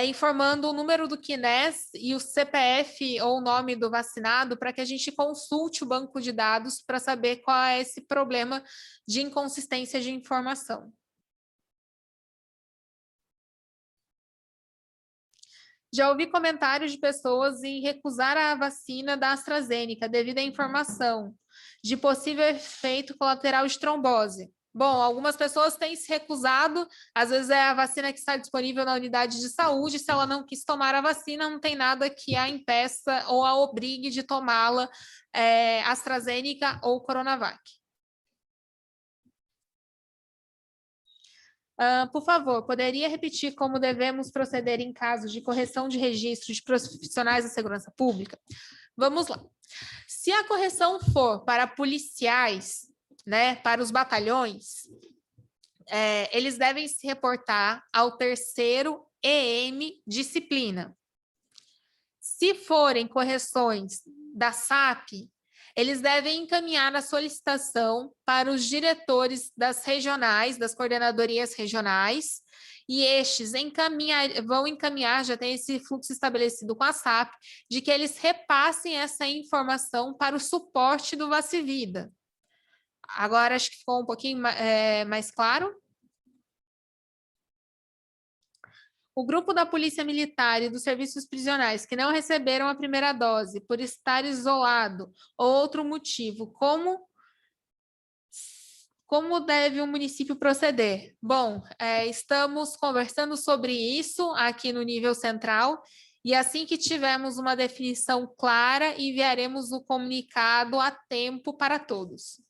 informando o número do CNES e o CPF ou o nome do vacinado, para que a gente consulte o banco de dados para saber qual é esse problema de inconsistência de informação. Já ouvi comentários de pessoas em recusar a vacina da AstraZeneca devido à informação de possível efeito colateral de trombose. Bom, algumas pessoas têm se recusado, às vezes é a vacina que está disponível na unidade de saúde, se ela não quis tomar a vacina, não tem nada que a impeça ou a obrigue de tomá-la, AstraZeneca ou Coronavac. Por favor, poderia repetir como devemos proceder em casos de correção de registro de profissionais da segurança pública? Vamos lá. Se a correção for para policiais, né, para os batalhões, eles devem se reportar ao terceiro EM disciplina. Se forem correções da SAP, eles devem encaminhar a solicitação para os diretores das regionais, das coordenadorias regionais, e estes vão encaminhar, já tem esse fluxo estabelecido com a SAP, de que eles repassem essa informação para o suporte do Vacivida. Agora acho que ficou um pouquinho mais claro. O grupo da Polícia Militar e dos serviços prisionais que não receberam a primeira dose por estar isolado ou outro motivo, como deve o município proceder? Bom, estamos conversando sobre isso aqui no nível central e assim que tivermos uma definição clara, enviaremos o comunicado a tempo para todos.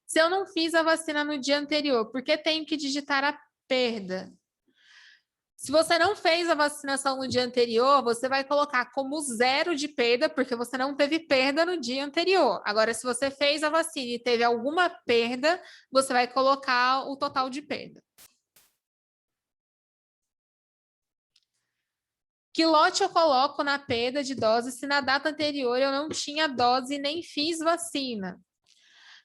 Se eu não fiz a vacina no dia anterior, por que tenho que digitar a perda? Se você não fez a vacinação no dia anterior, você vai colocar como 0 de perda, porque você não teve perda no dia anterior. Agora, se você fez a vacina e teve alguma perda, você vai colocar o total de perda. Que lote eu coloco na perda de dose se na data anterior eu não tinha dose e nem fiz vacina?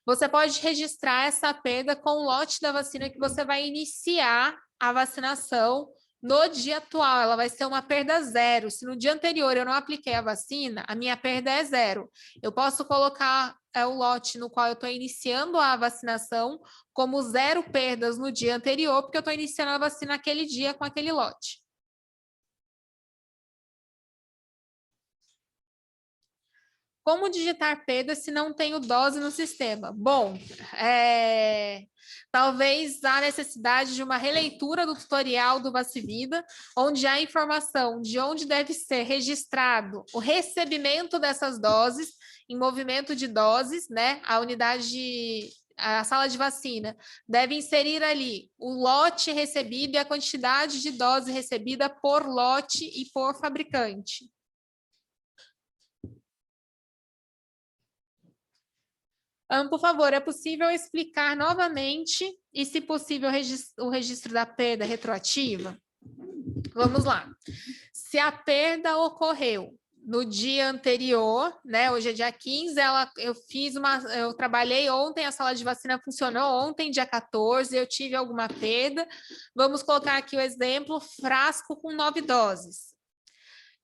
Você pode registrar essa perda com o lote da vacina que você vai iniciar a vacinação no dia atual. Ela vai ser uma perda 0. Se no dia anterior eu não apliquei a vacina, a minha perda é 0. Eu posso colocar o lote no qual eu estou iniciando a vacinação como 0 perdas no dia anterior, porque eu estou iniciando a vacina naquele dia com aquele lote. Como digitar perda se não tenho dose no sistema? Bom, talvez há necessidade de uma releitura do tutorial do Vacivida, onde há informação de onde deve ser registrado o recebimento dessas doses, em movimento de doses, né? A sala de vacina deve inserir ali o lote recebido e a quantidade de dose recebida por lote e por fabricante. Por favor, é possível explicar novamente e, se possível, o registro da perda retroativa? Vamos lá. Se a perda ocorreu no dia anterior, né? Hoje é dia 15, eu trabalhei ontem, a sala de vacina funcionou ontem, dia 14, eu tive alguma perda. Vamos colocar aqui o exemplo, frasco com 9 doses.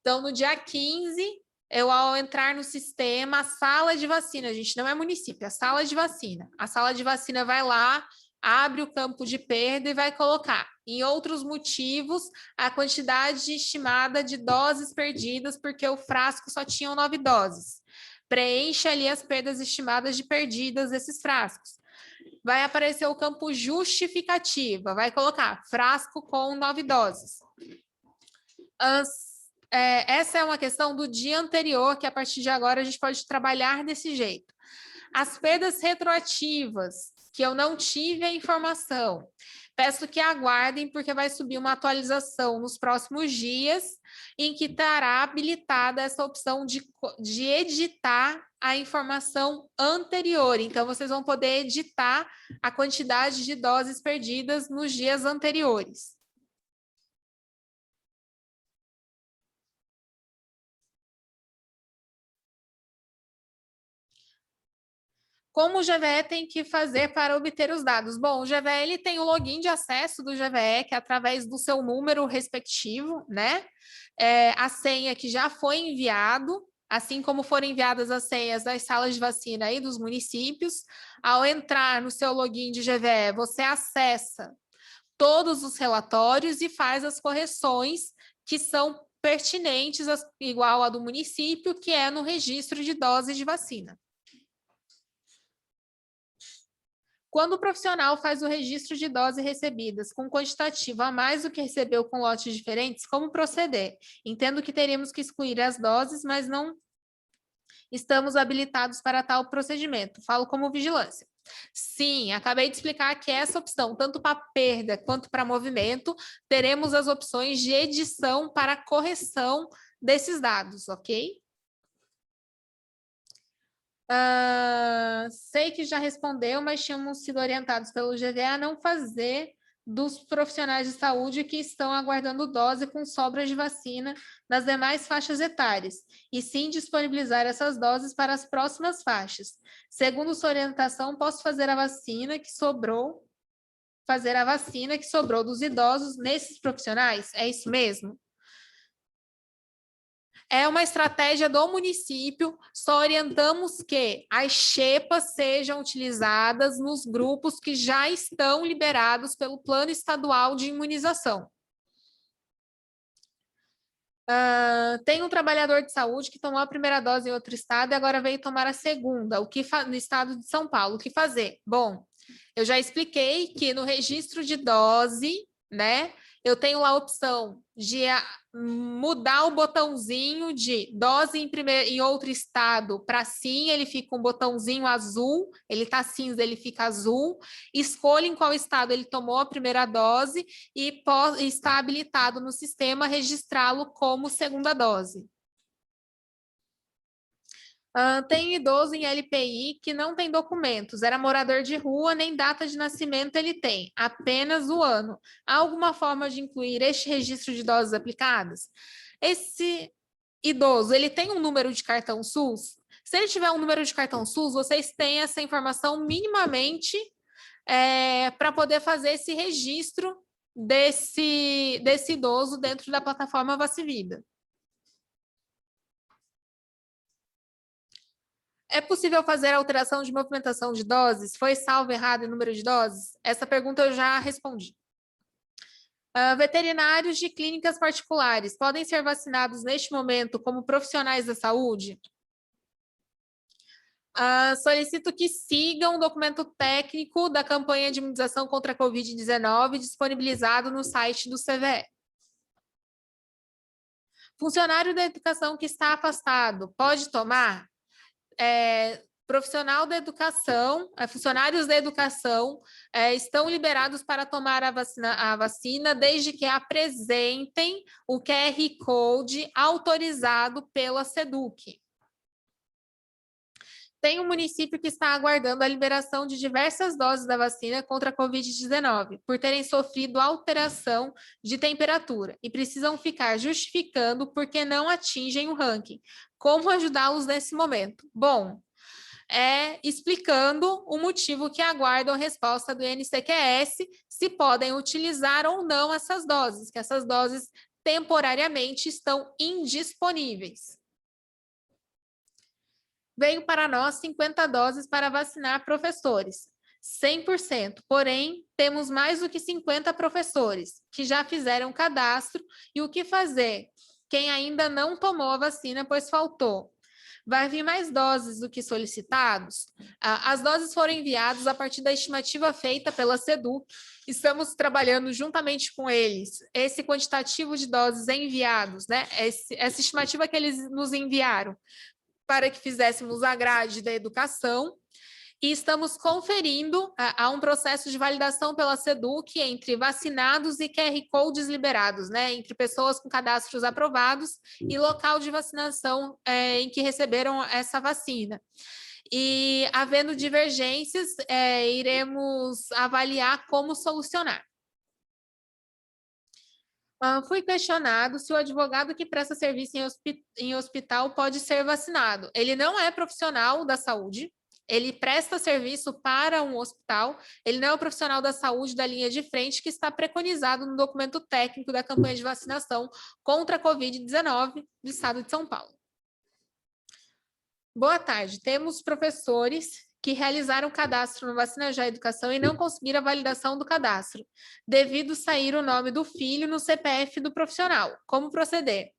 Então, no dia 15, ao entrar no sistema, a sala de vacina, a gente não é município, é a sala de vacina. A sala de vacina vai lá, abre o campo de perda e vai colocar, em outros motivos, a quantidade estimada de doses perdidas, porque o frasco só tinha 9 doses. Preenche ali as perdas estimadas de perdidas desses frascos. Vai aparecer o campo justificativa, vai colocar frasco com 9 doses. Essa é uma questão do dia anterior, que a partir de agora a gente pode trabalhar desse jeito. As perdas retroativas, que eu não tive a informação, peço que aguardem, porque vai subir uma atualização nos próximos dias, em que estará habilitada essa opção de editar a informação anterior. Então, vocês vão poder editar a quantidade de doses perdidas nos dias anteriores. Como o GVE tem que fazer para obter os dados? Bom, o GVE ele tem o login de acesso do GVE, que é através do seu número respectivo, né? A senha que já foi enviado, assim como foram enviadas as senhas das salas de vacina e dos municípios. Ao entrar no seu login de GVE, você acessa todos os relatórios e faz as correções que são pertinentes, igual a do município, que é no registro de doses de vacina. Quando o profissional faz o registro de doses recebidas com quantitativo a mais do que recebeu com lotes diferentes, como proceder? Entendo que teríamos que excluir as doses, mas não estamos habilitados para tal procedimento. Falo como vigilância. Sim, acabei de explicar que essa opção, tanto para perda quanto para movimento, teremos as opções de edição para correção desses dados, ok? Sei que já respondeu, mas tínhamos sido orientados pelo GVE a não fazer dos profissionais de saúde que estão aguardando dose com sobras de vacina nas demais faixas etárias, e sim disponibilizar essas doses para as próximas faixas. Segundo sua orientação, posso fazer a vacina que sobrou dos idosos nesses profissionais? É isso mesmo? É uma estratégia do município, só orientamos que as xepas sejam utilizadas nos grupos que já estão liberados pelo Plano Estadual de Imunização. Tem um trabalhador de saúde que tomou a primeira dose em outro estado e agora veio tomar a segunda, no estado de São Paulo. O que fazer? Bom, eu já expliquei que no registro de dose, né, eu tenho lá a opção de mudar o botãozinho de dose em outro estado para sim, ele fica um botãozinho azul, ele está cinza, ele fica azul. Escolha em qual estado ele tomou a primeira dose e está habilitado no sistema registrá-lo como segunda dose. Tem idoso em LPI que não tem documentos, era morador de rua, nem data de nascimento ele tem, apenas o ano. Há alguma forma de incluir este registro de doses aplicadas? Esse idoso, ele tem um número de cartão SUS? Se ele tiver um número de cartão SUS, vocês têm essa informação minimamente para poder fazer esse registro desse idoso dentro da plataforma Vacivida. É possível fazer alteração de movimentação de doses? Foi salvo errado em número de doses? Essa pergunta eu já respondi. Veterinários de clínicas particulares podem ser vacinados neste momento como profissionais da saúde? Solicito que sigam o documento técnico da campanha de imunização contra a Covid-19 disponibilizado no site do CVE. Funcionário da educação que está afastado pode tomar? Profissional da educação, funcionários da educação estão liberados para tomar a vacina desde que apresentem o QR Code autorizado pela SEDUC. Tem um município que está aguardando a liberação de diversas doses da vacina contra a Covid-19, por terem sofrido alteração de temperatura e precisam ficar justificando porque não atingem o ranking. Como ajudá-los nesse momento? Bom, explicando o motivo que aguardam a resposta do INCQS, se podem utilizar ou não essas doses, que essas doses temporariamente estão indisponíveis. Veio para nós 50 doses para vacinar professores, 100%, porém, temos mais do que 50 professores que já fizeram cadastro, e o que fazer? Quem ainda não tomou a vacina, pois faltou. Vai vir mais doses do que solicitados? As doses foram enviadas a partir da estimativa feita pela SEDUC. Estamos trabalhando juntamente com eles. Esse quantitativo de doses enviados, né? Essa estimativa que eles nos enviaram para que fizéssemos a grade da educação, e estamos conferindo a um processo de validação pela SEDUC entre vacinados e QR Codes liberados, né? Entre pessoas com cadastros aprovados e local de vacinação em que receberam essa vacina. E, havendo divergências, iremos avaliar como solucionar. Fui questionado se o advogado que presta serviço em hospital pode ser vacinado. Ele não é profissional da saúde, ele presta serviço para um hospital, ele não é o profissional da saúde da linha de frente que está preconizado no documento técnico da campanha de vacinação contra a Covid-19 do estado de São Paulo. Boa tarde, temos professores que realizaram cadastro no Vacina Já Educação e não conseguiram a validação do cadastro, devido sair o nome do filho no CPF do profissional. Como proceder?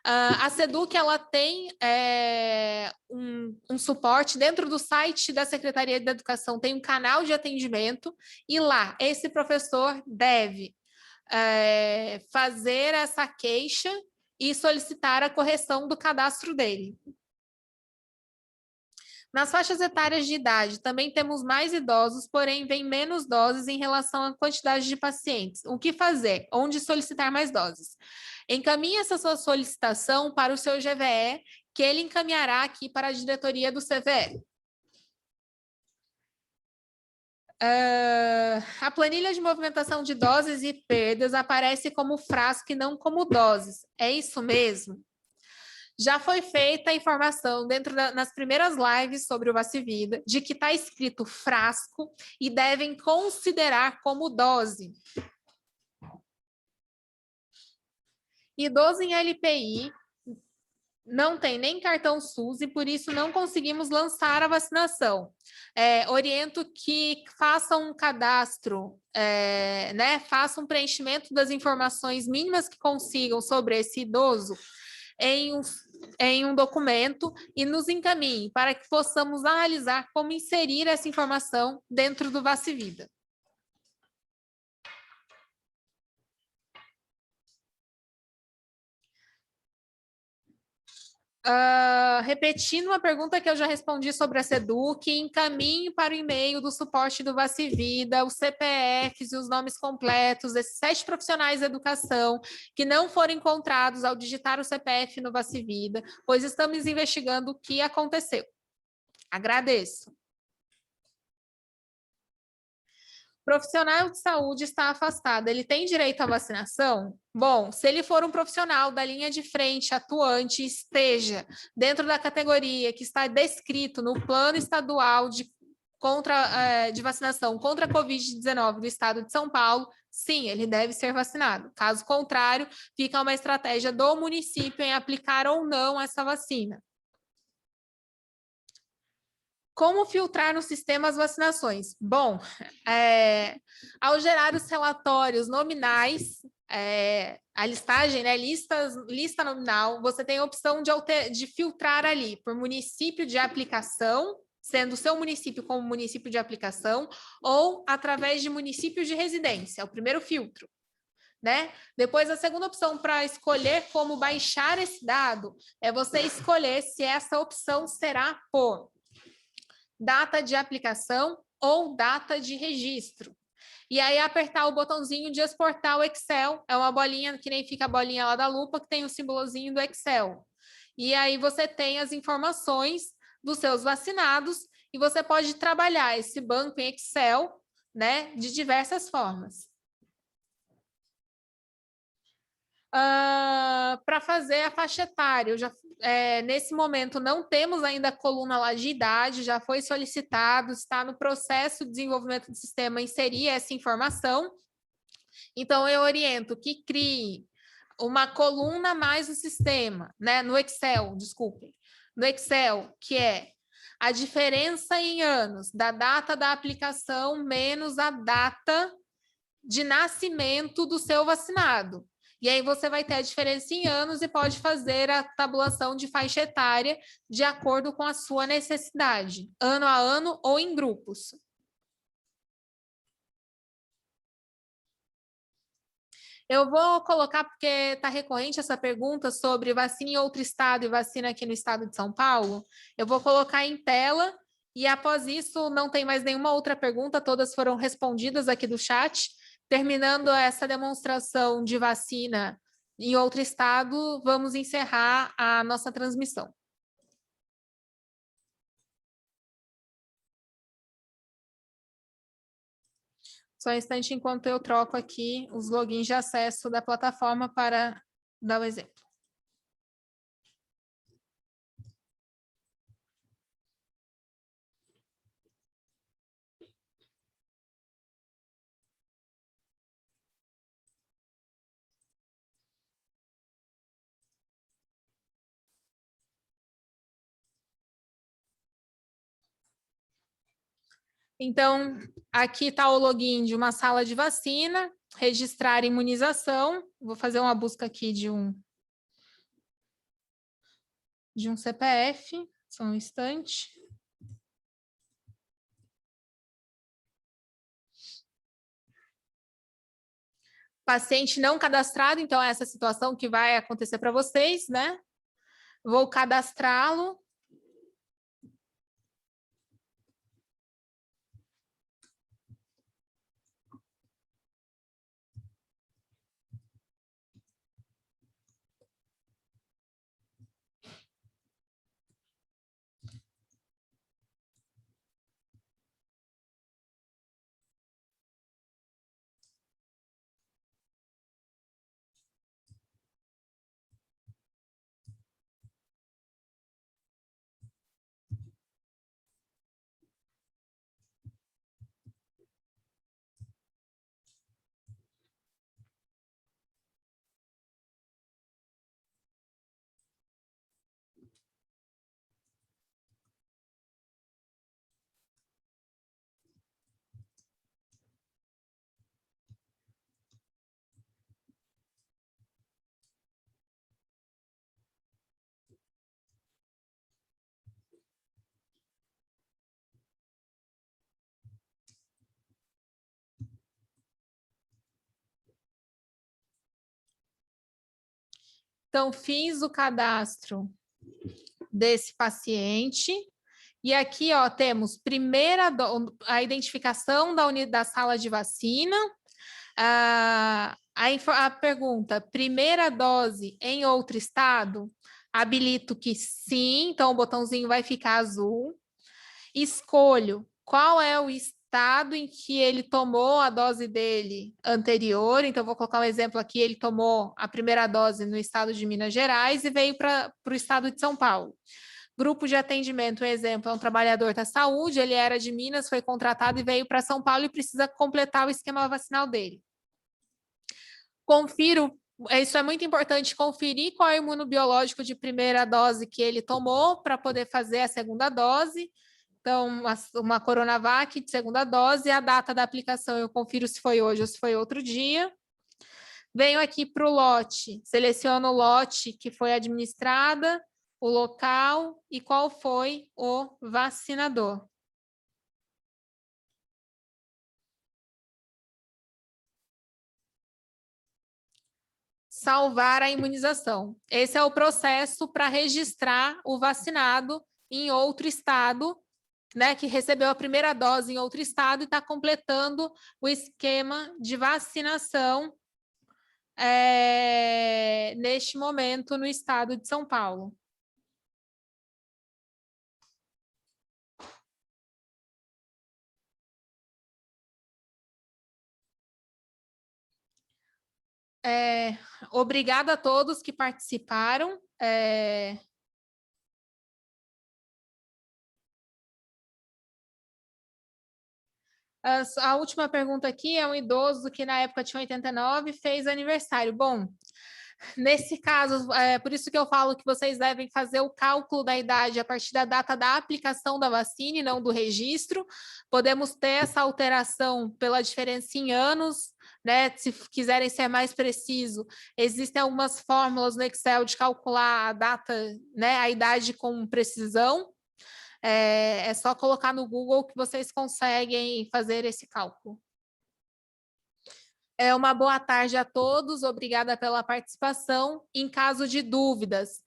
A SEDUC, ela tem um suporte dentro do site da Secretaria de Educação, tem um canal de atendimento, e lá esse professor deve fazer essa queixa e solicitar a correção do cadastro dele. Nas faixas etárias de idade, também temos mais idosos, porém, vem menos doses em relação à quantidade de pacientes. O que fazer? Onde solicitar mais doses? Encaminhe essa sua solicitação para o seu GVE, que ele encaminhará aqui para a diretoria do CVE. A planilha de movimentação de doses e perdas aparece como frasco e não como doses. É isso mesmo? Já foi feita a informação nas primeiras lives sobre o Vacivida de que está escrito frasco e devem considerar como dose. Idoso em LPI não tem nem cartão SUS e por isso não conseguimos lançar a vacinação. Oriento que façam um cadastro, né? Façam um preenchimento das informações mínimas que consigam sobre esse idoso em um documento e nos encaminhe para que possamos analisar como inserir essa informação dentro do Vacivida. Repetindo uma pergunta que eu já respondi sobre a SEDUC, encaminhe para o e-mail do suporte do Vacivida os CPFs e os nomes completos desses 7 profissionais da educação que não foram encontrados ao digitar o CPF no Vacivida, pois estamos investigando o que aconteceu. Agradeço. Profissional de saúde está afastado, ele tem direito à vacinação? Bom, se ele for um profissional da linha de frente, atuante, esteja dentro da categoria que está descrito no plano estadual de vacinação contra a Covid-19 do estado de São Paulo, sim, ele deve ser vacinado. Caso contrário, fica uma estratégia do município em aplicar ou não essa vacina. Como filtrar no sistema as vacinações? Bom, ao gerar os relatórios nominais, a listagem, né, lista nominal, você tem a opção de filtrar ali por município de aplicação, sendo o seu município como município de aplicação, ou através de município de residência, é o primeiro filtro. Né? Depois, a segunda opção para escolher como baixar esse dado é você escolher se essa opção será por data de aplicação ou data de registro. E aí apertar o botãozinho de exportar o Excel, é uma bolinha, que nem fica a bolinha lá da lupa, que tem o símbolozinho do Excel. E aí você tem as informações dos seus vacinados e você pode trabalhar esse banco em Excel, né, de diversas formas. Para fazer a faixa etária, nesse momento não temos ainda a coluna lá de idade, já foi solicitado, está no processo de desenvolvimento do sistema inserir essa informação. Então, eu oriento que crie uma coluna mais o sistema, né? No Excel, desculpem. No Excel, que é a diferença em anos da data da aplicação menos a data de nascimento do seu vacinado. E aí você vai ter a diferença em anos e pode fazer a tabulação de faixa etária de acordo com a sua necessidade, ano a ano ou em grupos. Eu vou colocar, porque está recorrente essa pergunta sobre vacina em outro estado e vacina aqui no estado de São Paulo. Eu vou colocar em tela e após isso não tem mais nenhuma outra pergunta, todas foram respondidas aqui do chat. Terminando essa demonstração de vacina em outro estado, vamos encerrar a nossa transmissão. Só um instante enquanto eu troco aqui os logins de acesso da plataforma para dar o exemplo. Então, aqui está o login de uma sala de vacina, registrar imunização. Vou fazer uma busca aqui de um CPF, só um instante. Paciente não cadastrado, então é essa situação que vai acontecer para vocês, né? Vou cadastrá-lo. Então, fiz o cadastro desse paciente. E aqui, ó, temos a identificação da sala de vacina, a pergunta, primeira dose em outro estado? Habilito que sim, então o botãozinho vai ficar azul. Escolho qual é o estado em que ele tomou a dose dele anterior. Então, vou colocar um exemplo aqui: ele tomou a primeira dose no estado de Minas Gerais e veio para o estado de São Paulo. Grupo de atendimento, um exemplo, é um trabalhador da saúde, ele era de Minas, foi contratado e veio para São Paulo e precisa completar o esquema vacinal dele. Confiro, isso é muito importante, conferir qual é o imunobiológico de primeira dose que ele tomou para poder fazer a segunda dose. Então, uma Coronavac de segunda dose, a data da aplicação eu confiro se foi hoje ou se foi outro dia. Venho aqui para o lote, seleciono o lote que foi administrada, o local e qual foi o vacinador. Salvar a imunização. Esse é o processo para registrar o vacinado em outro estado, né, que recebeu a primeira dose em outro estado e está completando o esquema de vacinação neste momento no estado de São Paulo. Obrigada a todos que participaram. A última pergunta aqui é um idoso que na época tinha 89 fez aniversário. Bom, nesse caso, por isso que eu falo que vocês devem fazer o cálculo da idade a partir da data da aplicação da vacina e não do registro. Podemos ter essa alteração pela diferença em anos, né? Se quiserem ser mais preciso, existem algumas fórmulas no Excel de calcular a data, né? A idade com precisão. É só colocar no Google que vocês conseguem fazer esse cálculo. Uma boa tarde a todos, obrigada pela participação. Em caso de dúvidas,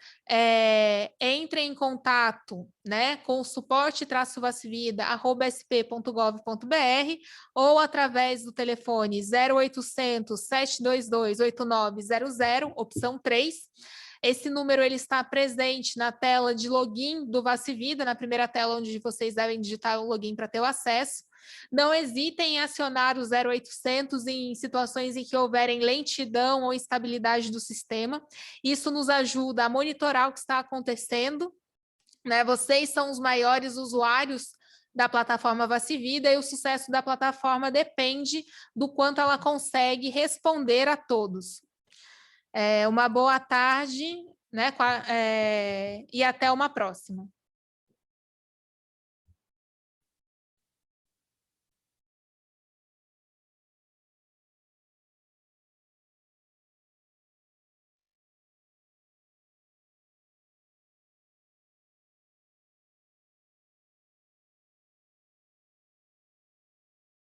entre em contato, né, com o suporte-vacivida@sp.gov.br ou através do telefone 0800 722 8900, opção 3. Esse número ele está presente na tela de login do Vacivida, na primeira tela onde vocês devem digitar o login para ter o acesso. Não hesitem em acionar o 0800 em situações em que houverem lentidão ou instabilidade do sistema. Isso nos ajuda a monitorar o que está acontecendo, né? Vocês são os maiores usuários da plataforma Vacivida e o sucesso da plataforma depende do quanto ela consegue responder a todos. Uma boa tarde, né? E até uma próxima.